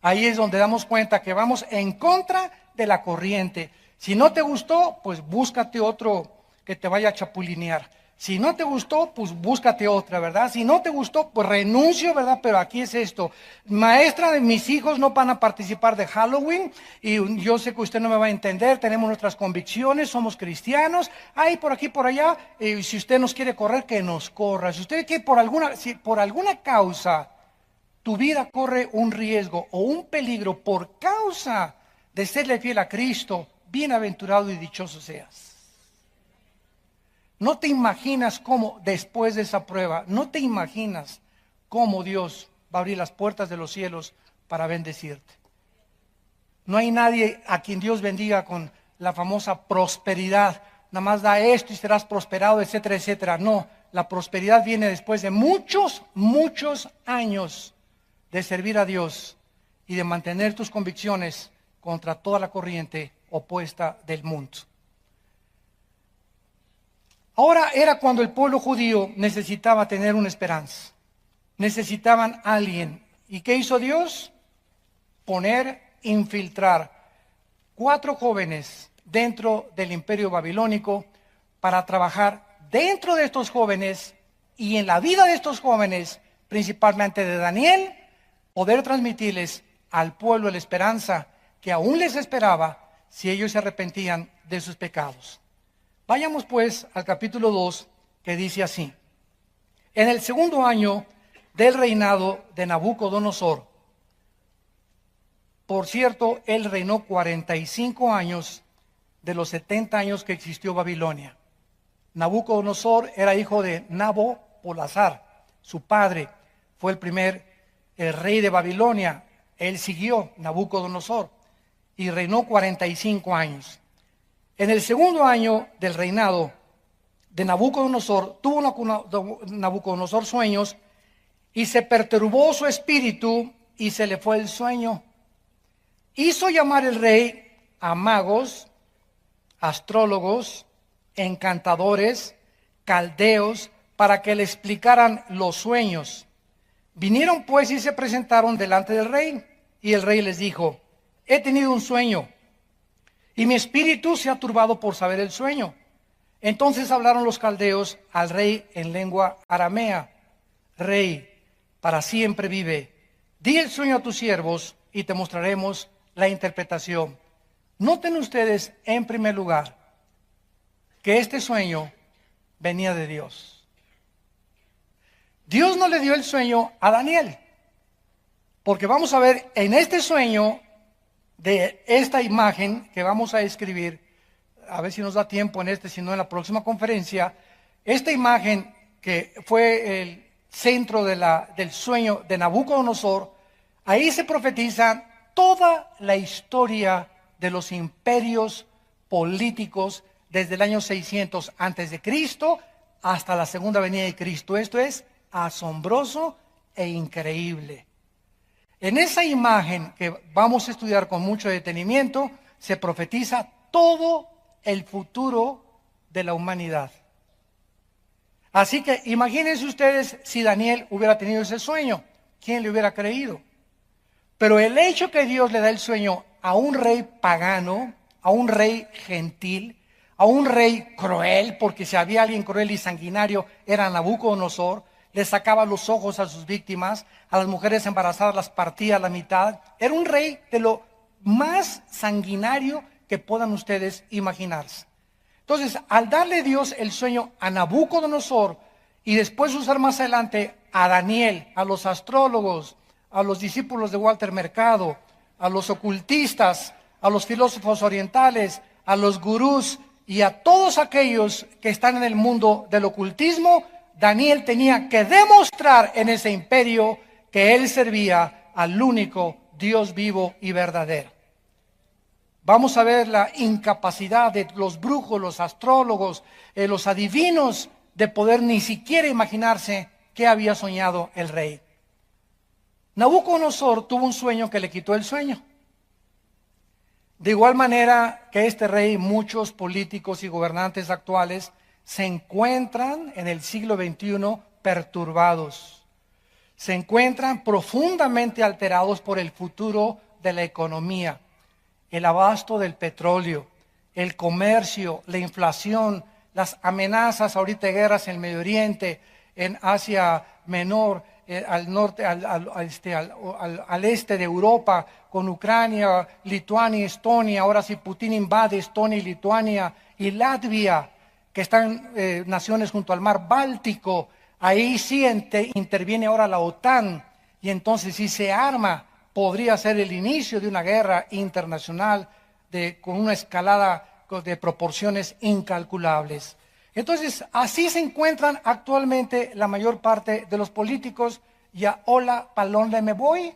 Ahí es donde damos cuenta que vamos en contra de la corriente. Si no te gustó, pues búscate otro que te vaya a chapulinear. Si no te gustó, pues búscate otra, ¿verdad? Si no te gustó, pues renuncio, ¿verdad? Pero aquí es esto. Maestra, de mis hijos no van a participar de Halloween y yo sé que usted no me va a entender, tenemos nuestras convicciones, somos cristianos, ahí por aquí, por allá, si usted nos quiere correr, que nos corra. Si usted quiere si por alguna causa tu vida corre un riesgo o un peligro por causa de serle fiel a Cristo, bienaventurado y dichoso seas. No te imaginas cómo después de esa prueba, no te imaginas cómo Dios va a abrir las puertas de los cielos para bendecirte. No hay nadie a quien Dios bendiga con la famosa prosperidad. Nada más da esto y serás prosperado, etcétera, etcétera. No, la prosperidad viene después de muchos, muchos años de servir a Dios y de mantener tus convicciones contra toda la corriente opuesta del mundo. Ahora era cuando el pueblo judío necesitaba tener una esperanza. Necesitaban a alguien. ¿Y qué hizo Dios? Infiltrar 4 jóvenes dentro del imperio babilónico para trabajar dentro de estos jóvenes y en la vida de estos jóvenes, principalmente de Daniel, poder transmitirles al pueblo la esperanza que aún les esperaba si ellos se arrepentían de sus pecados. Vayamos pues al capítulo 2, que dice así: en el segundo año del reinado de Nabucodonosor, por cierto, él reinó 45 años de los 70 años que existió Babilonia. Nabucodonosor era hijo de Nabopolassar, su padre fue el rey de Babilonia. Él siguió Nabucodonosor y reinó 45 años. En el segundo año del reinado de Nabucodonosor, tuvo Nabucodonosor sueños y se perturbó su espíritu y se le fue el sueño. Hizo llamar el rey a magos, astrólogos, encantadores, caldeos, para que le explicaran los sueños. Vinieron pues y se presentaron delante del rey, y el rey les dijo: he tenido un sueño, y mi espíritu se ha turbado por saber el sueño. Entonces hablaron los caldeos al rey en lengua aramea: Rey, para siempre vive. Di el sueño a tus siervos y te mostraremos la interpretación. Noten ustedes, en primer lugar, que este sueño venía de Dios. Dios no le dio el sueño a Daniel, porque vamos a ver en este sueño de esta imagen que vamos a escribir, a ver si nos da tiempo si no en la próxima conferencia, esta imagen que fue el centro del sueño de Nabucodonosor, ahí se profetiza toda la historia de los imperios políticos desde el año 600 antes de Cristo hasta la segunda venida de Cristo. Esto es asombroso e increíble. En esa imagen que vamos a estudiar con mucho detenimiento, se profetiza todo el futuro de la humanidad. Así que imagínense ustedes si Daniel hubiera tenido ese sueño, ¿quién le hubiera creído? Pero el hecho que Dios le da el sueño a un rey pagano, a un rey gentil, a un rey cruel, porque si había alguien cruel y sanguinario era Nabucodonosor, le sacaba los ojos a sus víctimas, a las mujeres embarazadas las partía a la mitad. Era un rey de lo más sanguinario que puedan ustedes imaginarse. Entonces, al darle Dios el sueño a Nabucodonosor y después usar más adelante a Daniel, a los astrólogos, a los discípulos de Walter Mercado, a los ocultistas, a los filósofos orientales, a los gurús y a todos aquellos que están en el mundo del ocultismo, Daniel tenía que demostrar en ese imperio que él servía al único Dios vivo y verdadero. Vamos a ver la incapacidad de los brujos, los astrólogos, los adivinos de poder ni siquiera imaginarse qué había soñado el rey. Nabucodonosor tuvo un sueño que le quitó el sueño. De igual manera que este rey, muchos políticos y gobernantes actuales se encuentran en el siglo XXI perturbados. Se encuentran profundamente alterados por el futuro de la economía, el abasto del petróleo, el comercio, la inflación, las amenazas ahorita de guerras en el Medio Oriente, en Asia Menor, al norte, al este de Europa, con Ucrania, Lituania, Estonia. Ahora si Putin invade Estonia y Lituania y Latvia, que están naciones junto al mar Báltico, ahí sí interviene ahora la OTAN, y entonces si se arma, podría ser el inicio de una guerra internacional con una escalada de proporciones incalculables. Entonces, así se encuentran actualmente la mayor parte de los políticos. Ya, hola, ¿pa' dónde me voy?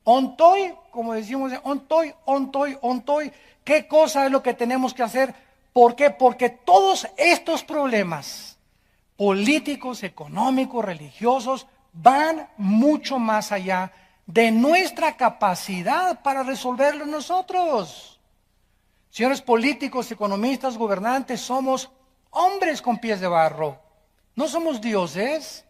Ontoy, como decimos, ontoy. ¿Qué cosa es lo que tenemos que hacer? ¿Por qué? Porque todos estos problemas políticos, económicos, religiosos, van mucho más allá de nuestra capacidad para resolverlo nosotros. Señores políticos, economistas, gobernantes, somos hombres con pies de barro. No somos dioses.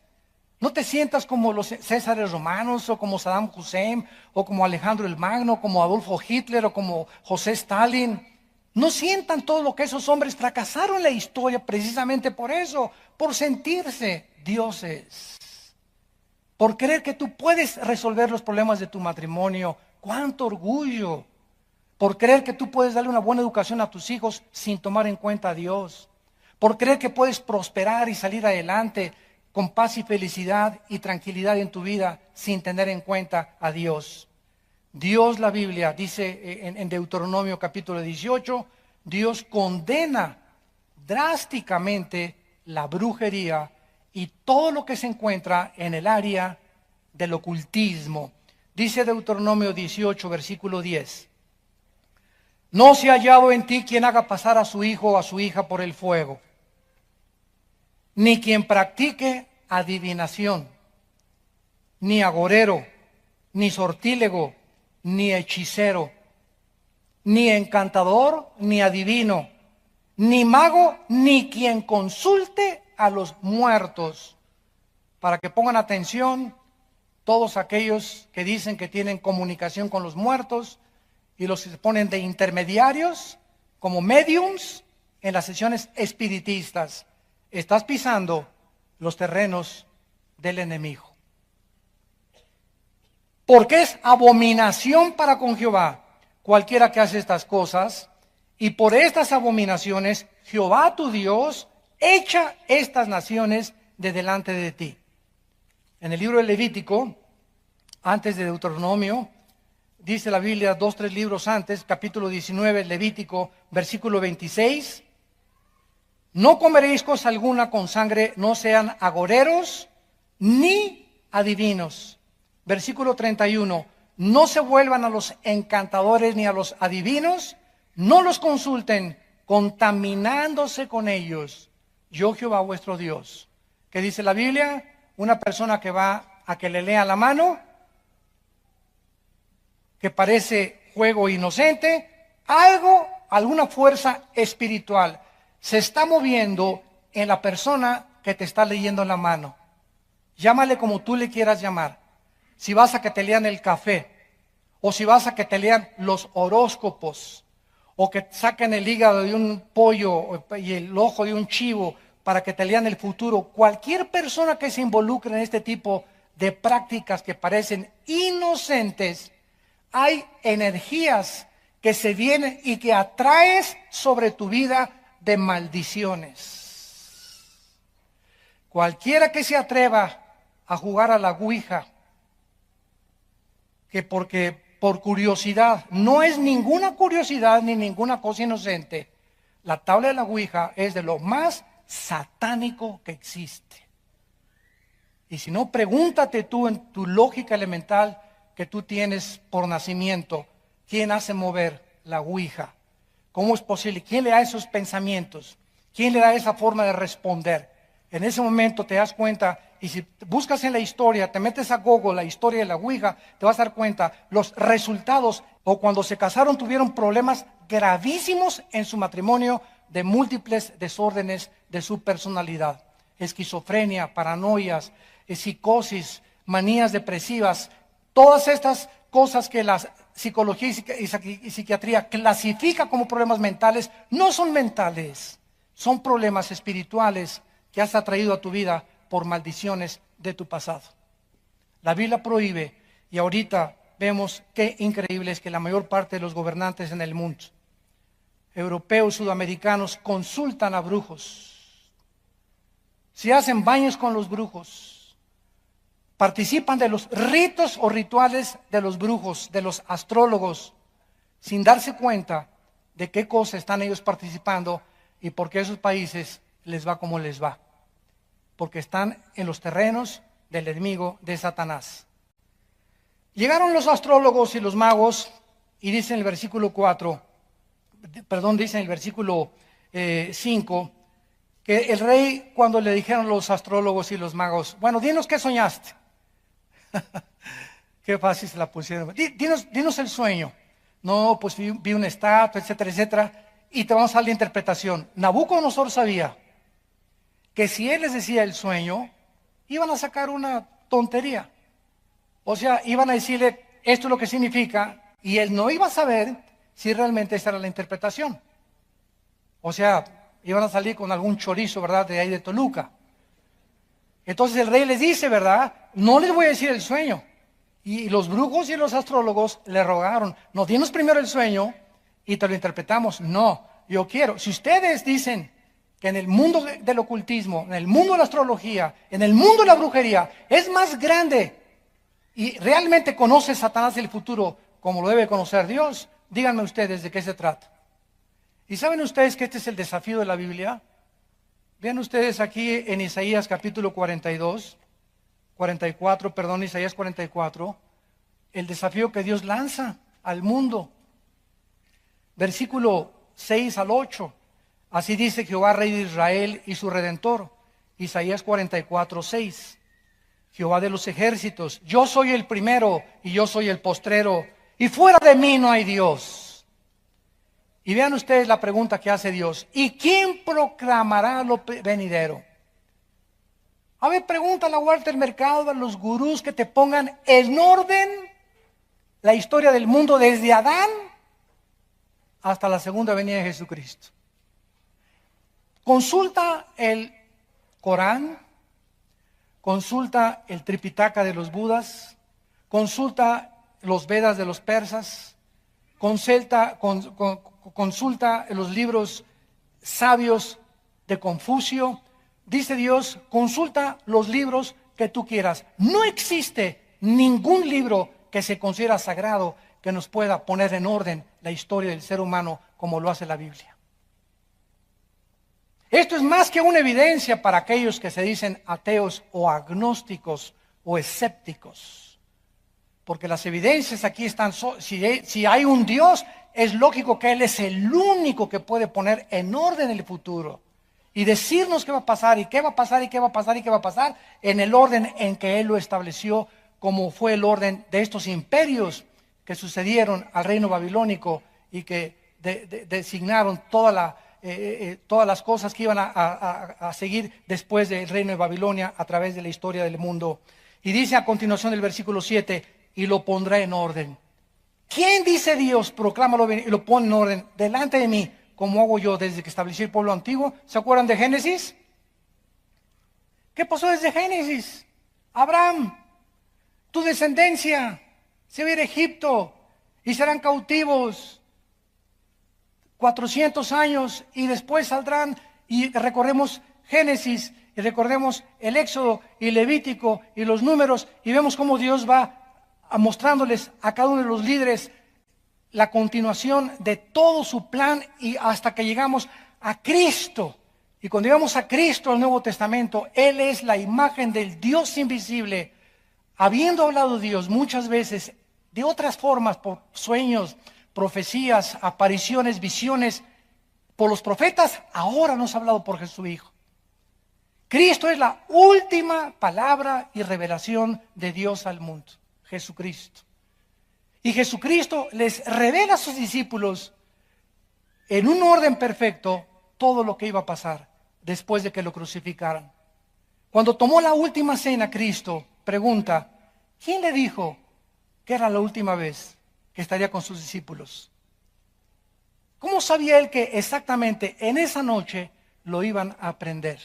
No te sientas como los Césares romanos, o como Saddam Hussein, o como Alejandro el Magno, como Adolfo Hitler, o como José Stalin. No sientan todo lo que esos hombres fracasaron en la historia precisamente por eso, por sentirse dioses, por creer que tú puedes resolver los problemas de tu matrimonio. ¡Cuánto orgullo! Por creer que tú puedes darle una buena educación a tus hijos sin tomar en cuenta a Dios. Por creer que puedes prosperar y salir adelante con paz y felicidad y tranquilidad en tu vida sin tener en cuenta a Dios. Dios, la Biblia dice en Deuteronomio capítulo 18, Dios condena drásticamente la brujería y todo lo que se encuentra en el área del ocultismo. Dice Deuteronomio 18, versículo 10. No se ha hallado en ti quien haga pasar a su hijo o a su hija por el fuego, ni quien practique adivinación, ni agorero, ni sortílego, ni hechicero, ni encantador, ni adivino, ni mago, ni quien consulte a los muertos. Para que pongan atención todos aquellos que dicen que tienen comunicación con los muertos y los que se ponen de intermediarios como mediums en las sesiones espiritistas. Estás pisando los terrenos del enemigo. Porque es abominación para con Jehová cualquiera que hace estas cosas, y por estas abominaciones Jehová tu Dios echa estas naciones de delante de ti. En el libro de Levítico, antes de Deuteronomio, dice la Biblia 2, 3 libros antes, capítulo 19, Levítico, versículo 26, no comeréis cosa alguna con sangre, no sean agoreros ni adivinos. Versículo 31, no se vuelvan a los encantadores ni a los adivinos, no los consulten, contaminándose con ellos. Yo Jehová vuestro Dios. ¿Qué dice la Biblia? Una persona que va a que le lea la mano, que parece juego inocente, alguna fuerza espiritual se está moviendo en la persona que te está leyendo la mano. Llámale como tú le quieras llamar. Si vas a que te lean el café, o si vas a que te lean los horóscopos, o que saquen el hígado de un pollo y el ojo de un chivo para que te lean el futuro, cualquier persona que se involucre en este tipo de prácticas que parecen inocentes, hay energías que se vienen y que atraes sobre tu vida de maldiciones. Cualquiera que se atreva a jugar a la ouija, que porque por curiosidad, no es ninguna curiosidad ni ninguna cosa inocente, la tabla de la ouija es de lo más satánico que existe. Y si no, pregúntate tú en tu lógica elemental que tú tienes por nacimiento, ¿quién hace mover la ouija? ¿Cómo es posible? ¿Quién le da esos pensamientos? ¿Quién le da esa forma de responder? En ese momento te das cuenta, y si buscas en la historia, te metes a Google, la historia de la Ouija, te vas a dar cuenta, los resultados, o cuando se casaron tuvieron problemas gravísimos en su matrimonio de múltiples desórdenes de su personalidad. Esquizofrenia, paranoias, psicosis, manías depresivas, todas estas cosas que la psicología y psiquiatría clasifica como problemas mentales, no son mentales, son problemas espirituales que has atraído a tu vida por maldiciones de tu pasado. La Biblia prohíbe, y ahorita vemos qué increíble es que la mayor parte de los gobernantes en el mundo, europeos, sudamericanos, consultan a brujos. Si hacen baños con los brujos, participan de los ritos o rituales de los brujos, de los astrólogos, sin darse cuenta de qué cosa están ellos participando y por qué a esos países les va como les va. Porque están en los terrenos del enemigo de Satanás. Llegaron los astrólogos y los magos y dice en el versículo 5, que el rey, cuando le dijeron los astrólogos y los magos, bueno, dinos qué soñaste. Qué fácil se la pusieron. Dinos el sueño. No, pues vi una estatua, etcétera, etcétera, y te vamos a dar la interpretación. Nabucodonosor sabía que si él les decía el sueño, iban a sacar una tontería. O sea, iban a decirle, esto es lo que significa, y él no iba a saber si realmente esa era la interpretación. O sea, iban a salir con algún chorizo, ¿verdad?, de ahí de Toluca. Entonces el rey les dice, ¿verdad?, no les voy a decir el sueño. Y los brujos y los astrólogos le rogaron, no, dinos primero el sueño y te lo interpretamos. No, yo quiero, si ustedes dicen que en el mundo del ocultismo, en el mundo de la astrología, en el mundo de la brujería, es más grande y realmente conoce Satanás el futuro como lo debe conocer Dios, díganme ustedes de qué se trata. ¿Y saben ustedes que este es el desafío de la Biblia? Vean ustedes aquí en Isaías capítulo 44, Isaías 44, el desafío que Dios lanza al mundo. Versículo 6 al 8. Así dice Jehová, Rey de Israel y su Redentor. Isaías 44, 6. Jehová de los ejércitos, yo soy el primero y yo soy el postrero, y fuera de mí no hay Dios. Y vean ustedes la pregunta que hace Dios. ¿Y quién proclamará lo venidero? A ver, pregúntale a Walter Mercado, a los gurús que te pongan en orden la historia del mundo desde Adán hasta la segunda venida de Jesucristo. Consulta el Corán, consulta el Tripitaka de los Budas, consulta los Vedas de los persas, consulta los libros sabios de Confucio. Dice Dios, consulta los libros que tú quieras. No existe ningún libro que se considera sagrado que nos pueda poner en orden la historia del ser humano como lo hace la Biblia. Esto es más que una evidencia para aquellos que se dicen ateos o agnósticos o escépticos. Porque las evidencias aquí están, si hay un Dios, es lógico que Él es el único que puede poner en orden el futuro y decirnos qué va a pasar y qué va a pasar y qué va a pasar y qué va a pasar en el orden en que Él lo estableció, como fue el orden de estos imperios que sucedieron al reino babilónico y que designaron todas las cosas que iban a seguir después del reino de Babilonia a través de la historia del mundo. Y dice a continuación del versículo 7, y lo pondrá en orden. ¿Quién dice Dios? Proclámalo y lo pone en orden delante de mí, como hago yo desde que establecí el pueblo antiguo. ¿Se acuerdan de Génesis? ¿Qué pasó desde Génesis? Abraham, tu descendencia se va a ir a Egipto y serán cautivos 400 años y después saldrán, y recorremos Génesis y recordemos el Éxodo y Levítico y los Números y vemos cómo Dios va mostrándoles a cada uno de los líderes la continuación de todo su plan y hasta que llegamos a Cristo. Y cuando llegamos a Cristo, al Nuevo Testamento, Él es la imagen del Dios invisible. Habiendo hablado Dios muchas veces de otras formas, por sueños, profecías, apariciones, visiones, por los profetas, ahora nos ha hablado por Jesús su Hijo. Cristo es la última palabra y revelación de Dios al mundo. Jesucristo. Y Jesucristo les revela a sus discípulos en un orden perfecto todo lo que iba a pasar después de que lo crucificaran. Cuando tomó la última cena, Cristo pregunta, ¿quién le dijo que era la última vez que estaría con sus discípulos? ¿Cómo sabía él que exactamente en esa noche lo iban a aprender?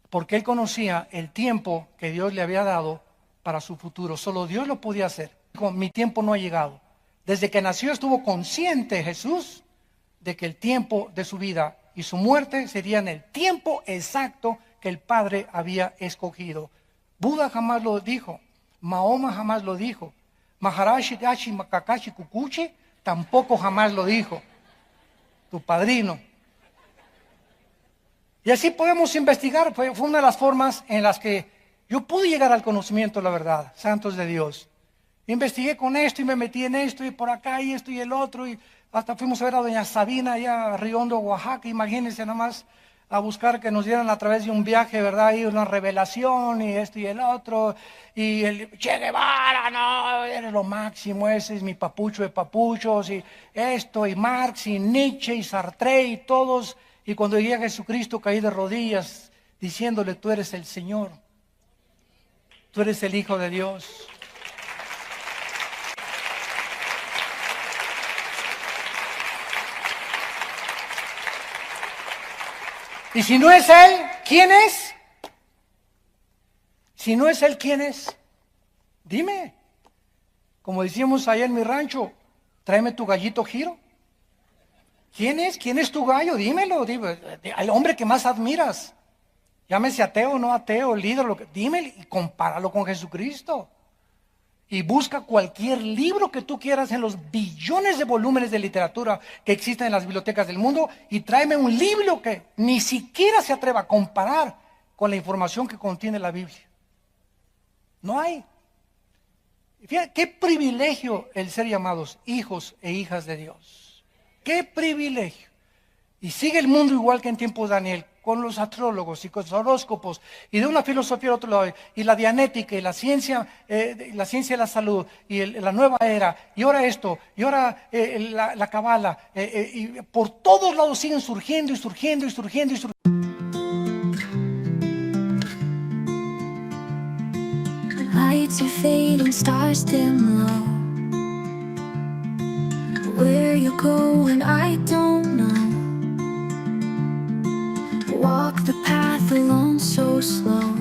Porque él conocía el tiempo que Dios le había dado para su futuro. Solo Dios lo podía hacer. Mi tiempo no ha llegado. Desde que nació estuvo consciente Jesús de que el tiempo de su vida y su muerte serían el tiempo exacto que el Padre había escogido. Buda jamás lo dijo, Mahoma jamás lo dijo, Maharashi Dashi Makakashi Kukuchi tampoco jamás lo dijo, tu padrino. Y así podemos investigar, fue una de las formas en las que yo pude llegar al conocimiento de la verdad, santos de Dios. Investigué con esto y me metí en esto y por acá y esto y el otro y hasta fuimos a ver a doña Sabina allá a Riondo, Oaxaca, imagínense nomás a buscar que nos dieran a través de un viaje, ¿verdad? Y una revelación y esto y el otro y el Che Guevara, no, eres lo máximo, ese es mi papucho de papuchos y esto y Marx y Nietzsche y Sartre y todos. Y cuando llegué a Jesucristo caí de rodillas diciéndole, tú eres el Señor, tú eres el Hijo de Dios. Y si no es Él, ¿quién es? Si no es Él, ¿quién es? Dime. Como decíamos allá en mi rancho, tráeme tu gallito Giro. ¿Quién es? ¿Quién es tu gallo? Dímelo, al hombre que más admiras. Llámese ateo o no ateo, líder, dime y compáralo con Jesucristo. Y busca cualquier libro que tú quieras en los billones de volúmenes de literatura que existen en las bibliotecas del mundo y tráeme un libro que ni siquiera se atreva a comparar con la información que contiene la Biblia. No hay. Fíjate, qué privilegio el ser llamados hijos e hijas de Dios. Qué privilegio. Y sigue el mundo igual que en tiempos de Daniel, con los astrólogos y con los horóscopos, y de una filosofía al otro lado, y la dianética, y la ciencia de la salud, y la nueva era, y ahora esto, y ahora la cabala, y por todos lados siguen surgiendo y surgiendo y surgiendo y surgiendo. Lights are fading, stars dim low. Where you're going, I don't know. Walk the path alone so slow.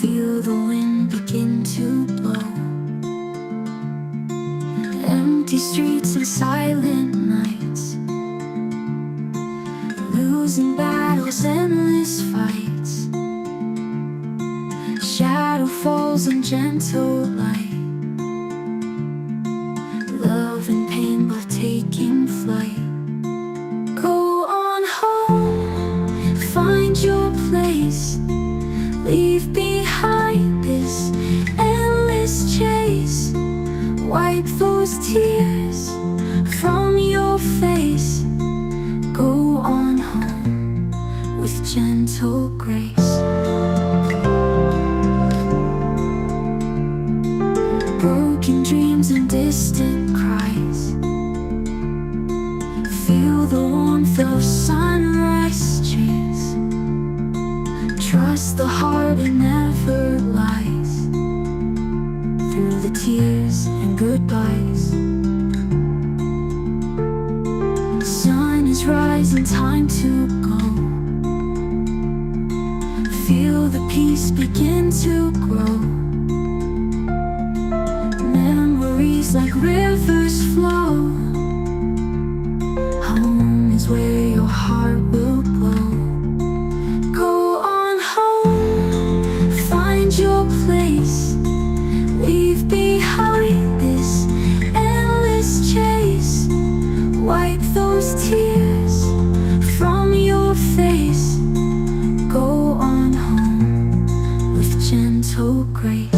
Feel the wind begin to blow. Empty streets and silent nights. Losing battles, endless fights. Shadow falls on gentle light. Love and pain both taking flight. Go on home, find your place. Leave behind this endless chase. Wipe those tears from your face. Go on home with gentle grace. Broken dreams and distant cries. Feel the warmth of sunrise streets. Trust the heart, it never lies. Through the tears and goodbyes. Sun is rising, time to go. Feel the peace begin to grow. Memories like rivers flow. Home is where your heart will glow. Go on home, find your place. Leave behind this endless chase. Wipe those tears from your face. Go on home with gentle grace.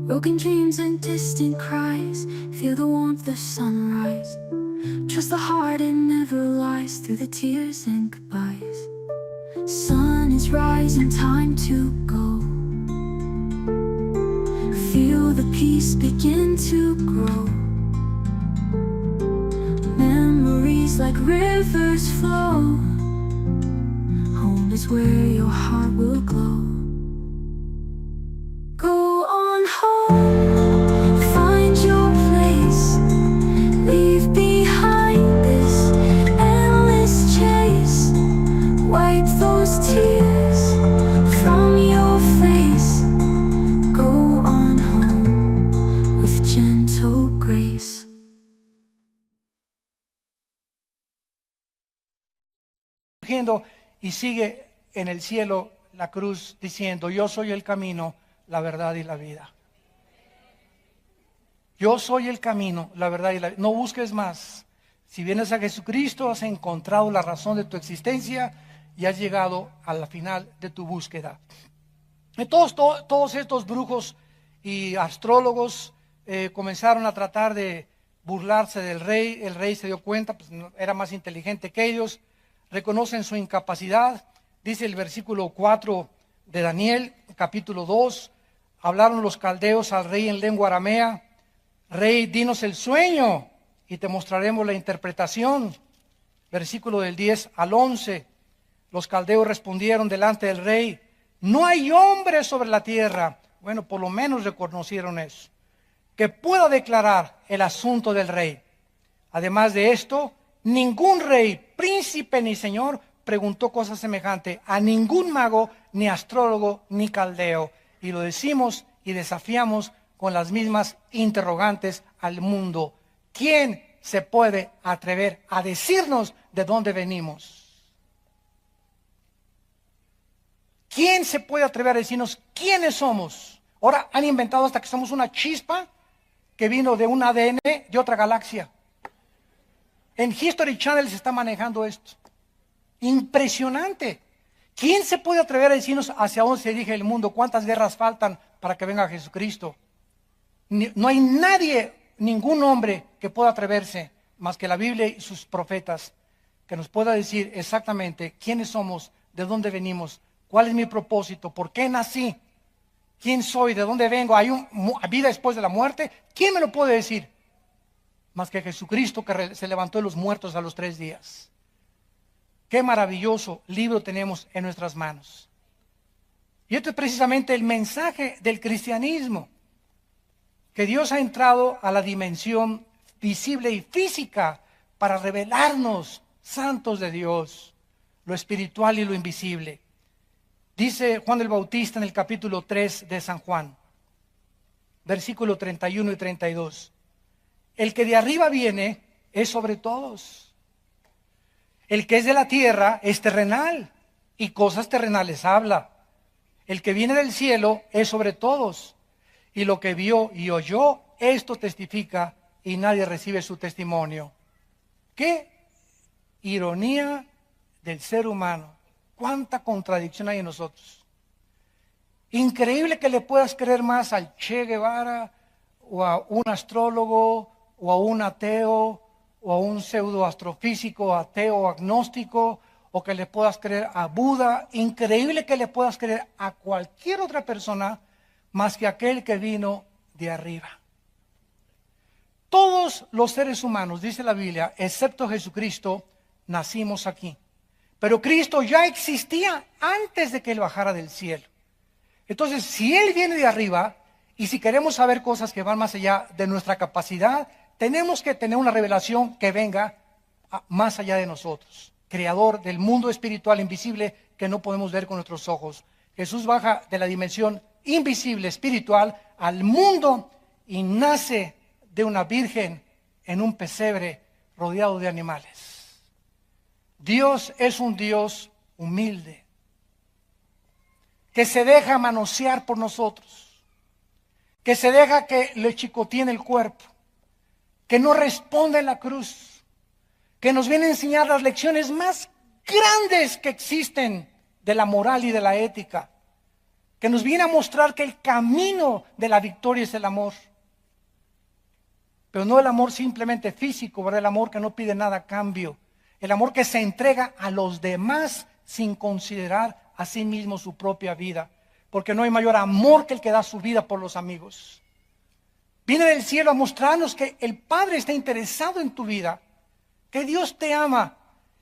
Broken dreams and distant cries, feel the warmth of sunrise. Trust the heart, it never lies through the tears and goodbyes. Sun is rising, time to go. Feel the peace begin to grow. Memories like rivers flow. Home is where your heart will glow. Go on home, find your place. Leave behind this endless chase. Wipe those tears from your face. Go on home with gentle grace. Y sigue en el cielo la cruz diciendo: yo soy el camino, la verdad y la vida. Yo soy el camino, la verdad y la vida. No busques más. Si vienes a Jesucristo, has encontrado la razón de tu existencia y has llegado a la final de tu búsqueda. Y todos estos brujos y astrólogos comenzaron a tratar de burlarse del rey. El rey se dio cuenta, pues era más inteligente que ellos. Reconocen su incapacidad. Dice el versículo 4 de Daniel, capítulo 2. Hablaron los caldeos al rey en lengua aramea: Rey, dinos el sueño y te mostraremos la interpretación. Versículo del 10 al 11. Los caldeos respondieron delante del rey: no hay hombre sobre la tierra. Bueno, por lo menos reconocieron eso, que pueda declarar el asunto del rey. Además de esto, ningún rey, príncipe ni señor preguntó cosa semejante a ningún mago, ni astrólogo, ni caldeo. Y lo decimos y desafiamos con las mismas interrogantes al mundo. ¿Quién se puede atrever a decirnos de dónde venimos? ¿Quién se puede atrever a decirnos quiénes somos? Ahora han inventado hasta que somos una chispa que vino de un ADN de otra galaxia. En History Channel se está manejando esto. Impresionante. ¿Quién se puede atrever a decirnos hacia dónde se dirige el mundo? ¿Cuántas guerras faltan para que venga Jesucristo? No hay nadie, ningún hombre que pueda atreverse, más que la Biblia y sus profetas, que nos pueda decir exactamente quiénes somos, de dónde venimos, cuál es mi propósito, por qué nací, quién soy, de dónde vengo. ¿Hay vida después de la muerte? ¿Quién me lo puede decir? Más que Jesucristo, que se levantó de los muertos a los 3 días. Qué maravilloso libro tenemos en nuestras manos. Y esto es precisamente el mensaje del cristianismo, que Dios ha entrado a la dimensión visible y física para revelarnos, santos de Dios, lo espiritual y lo invisible. Dice Juan el Bautista en el capítulo 3 de San Juan, versículo 31 y 32. El que de arriba viene es sobre todos. El que es de la tierra es terrenal y cosas terrenales habla. El que viene del cielo es sobre todos. Y lo que vio y oyó, esto testifica, y nadie recibe su testimonio. ¡Qué ironía del ser humano! ¡Cuánta contradicción hay en nosotros! Increíble que le puedas creer más al Che Guevara, o a un astrólogo, o a un ateo, o a un pseudoastrofísico, ateo, agnóstico, o que le puedas creer a Buda. Increíble que le puedas creer a cualquier otra persona más que aquel que vino de arriba. Todos los seres humanos, dice la Biblia, excepto Jesucristo, nacimos aquí. Pero Cristo ya existía antes de que Él bajara del cielo. Entonces, si Él viene de arriba, y si queremos saber cosas que van más allá de nuestra capacidad, tenemos que tener una revelación que venga más allá de nosotros. Creador del mundo espiritual invisible que no podemos ver con nuestros ojos. Jesús baja de la dimensión invisible, espiritual, al mundo y nace de una virgen en un pesebre rodeado de animales. Dios es un Dios humilde, que se deja manosear por nosotros, que se deja que le chicotee el cuerpo, que no responde en la cruz, que nos viene a enseñar las lecciones más grandes que existen de la moral y de la ética. que nos viene a mostrar que el camino de la victoria es el amor. Pero no el amor simplemente físico, ¿verdad? El amor que no pide nada a cambio. El amor que se entrega a los demás sin considerar a sí mismo su propia vida. Porque no hay mayor amor que el que da su vida por los amigos. Viene del cielo a mostrarnos que el Padre está interesado en tu vida, que Dios te ama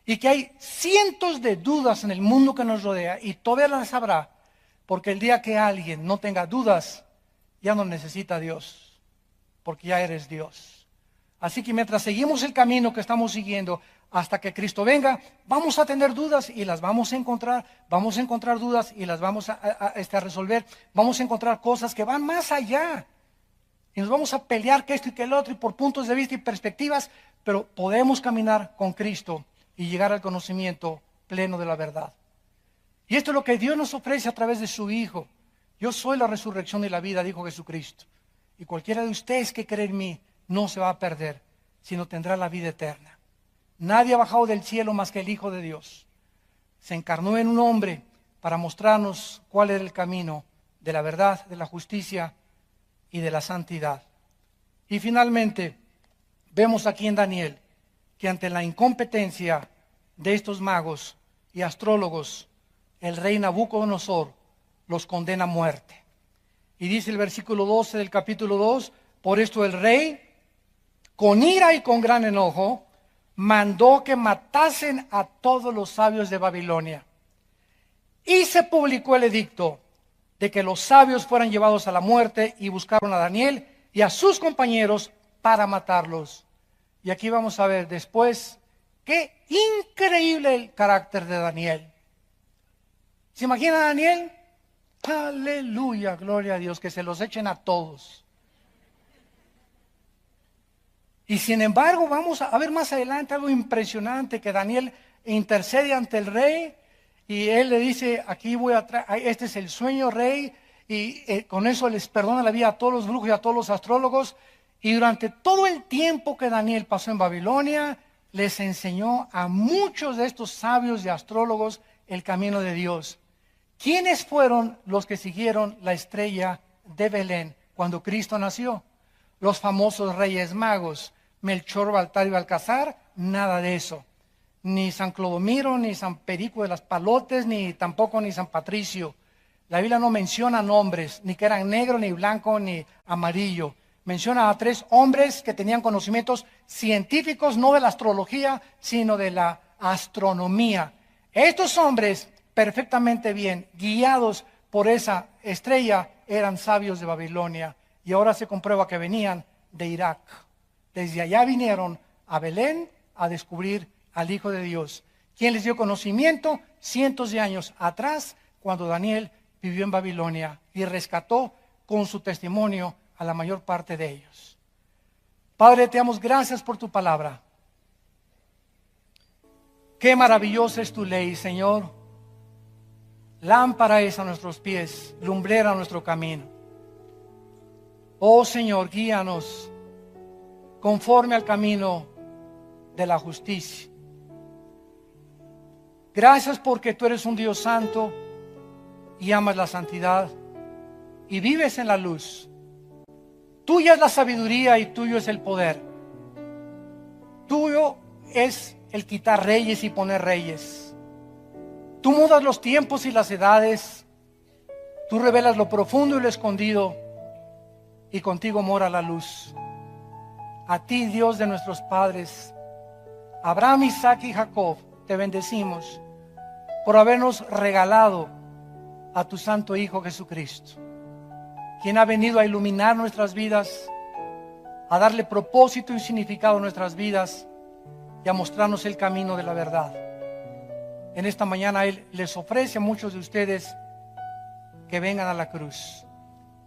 y que hay cientos de dudas en el mundo que nos rodea y todavía las habrá, porque el día que alguien no tenga dudas, ya no necesita a Dios, porque ya eres Dios. Así que mientras seguimos el camino que estamos siguiendo hasta que Cristo venga, vamos a tener dudas y las vamos a encontrar dudas y las vamos a resolver, vamos a encontrar cosas que van más allá. Y nos vamos a pelear que esto y que el otro y por puntos de vista y perspectivas, pero podemos caminar con Cristo y llegar al conocimiento pleno de la verdad. Y esto es lo que Dios nos ofrece a través de su Hijo. Yo soy la resurrección y la vida, dijo Jesucristo. Y cualquiera de ustedes que cree en mí no se va a perder, sino tendrá la vida eterna. Nadie ha bajado del cielo más que el Hijo de Dios. Se encarnó en un hombre para mostrarnos cuál era el camino de la verdad, de la justicia y de la santidad. Y finalmente, vemos aquí en Daniel que ante la incompetencia de estos magos y astrólogos, el rey Nabucodonosor los condena a muerte. Y dice el versículo 12 del capítulo 2, por esto el rey, con ira y con gran enojo, mandó que matasen a todos los sabios de Babilonia. Y se publicó el edicto de que los sabios fueran llevados a la muerte, y buscaron a Daniel y a sus compañeros para matarlos. Y aquí vamos a ver después qué increíble el carácter de Daniel. ¿Se imagina a Daniel? Aleluya, gloria a Dios, que se los echen a todos. Y sin embargo, vamos a ver más adelante algo impresionante, que Daniel intercede ante el rey y él le dice, aquí voy a este es el sueño, rey, y con eso les perdona la vida a todos los brujos y a todos los astrólogos. Y durante todo el tiempo que Daniel pasó en Babilonia, les enseñó a muchos de estos sabios y astrólogos el camino de Dios. ¿Quiénes fueron los que siguieron la estrella de Belén cuando Cristo nació? Los famosos reyes magos, Melchor, Baltar y Balcazar. Nada de eso. Ni San Clodomiro, ni San Perico de las Palotes, ni tampoco ni San Patricio. La Biblia no menciona nombres, ni que eran negro, ni blanco, ni amarillo. Menciona a 3 hombres que tenían conocimientos científicos, no de la astrología, sino de la astronomía. Estos hombres, perfectamente bien, guiados por esa estrella, eran sabios de Babilonia. Y ahora se comprueba que venían de Irak. Desde allá vinieron a Belén a descubrir al Hijo de Dios, quien les dio conocimiento cientos de años atrás, cuando Daniel vivió en Babilonia y rescató con su testimonio a la mayor parte de ellos. Padre, te damos gracias por tu palabra. Qué maravillosa es tu ley, Señor. Lámpara es a nuestros pies, lumbrera a nuestro camino. Oh Señor, guíanos conforme al camino de la justicia. Gracias porque tú eres un Dios santo y amas la santidad y vives en la luz. Tuya es la sabiduría y tuyo es el poder. Tuyo es el quitar reyes y poner reyes. Tú mudas los tiempos y las edades. Tú revelas lo profundo y lo escondido, y contigo mora la luz. A ti, Dios de nuestros padres, Abraham, Isaac y Jacob, te bendecimos por habernos regalado a tu santo Hijo Jesucristo, quien ha venido a iluminar nuestras vidas, a darle propósito y significado a nuestras vidas y a mostrarnos el camino de la verdad. En esta mañana Él les ofrece a muchos de ustedes que vengan a la cruz.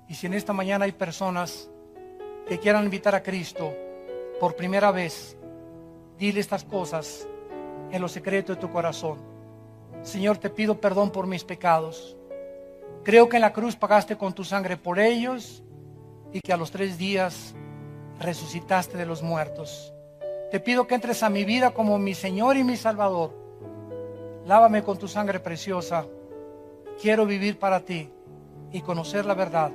Y si en esta mañana hay personas que quieran invitar a Cristo por primera vez, dile estas cosas en lo secreto de tu corazón. Señor, te pido perdón por mis pecados. Creo que en la cruz pagaste con tu sangre por ellos y que a los 3 días resucitaste de los muertos. Te pido que entres a mi vida como mi Señor y mi Salvador. Lávame con tu sangre preciosa. Quiero vivir para ti. y conocer la verdad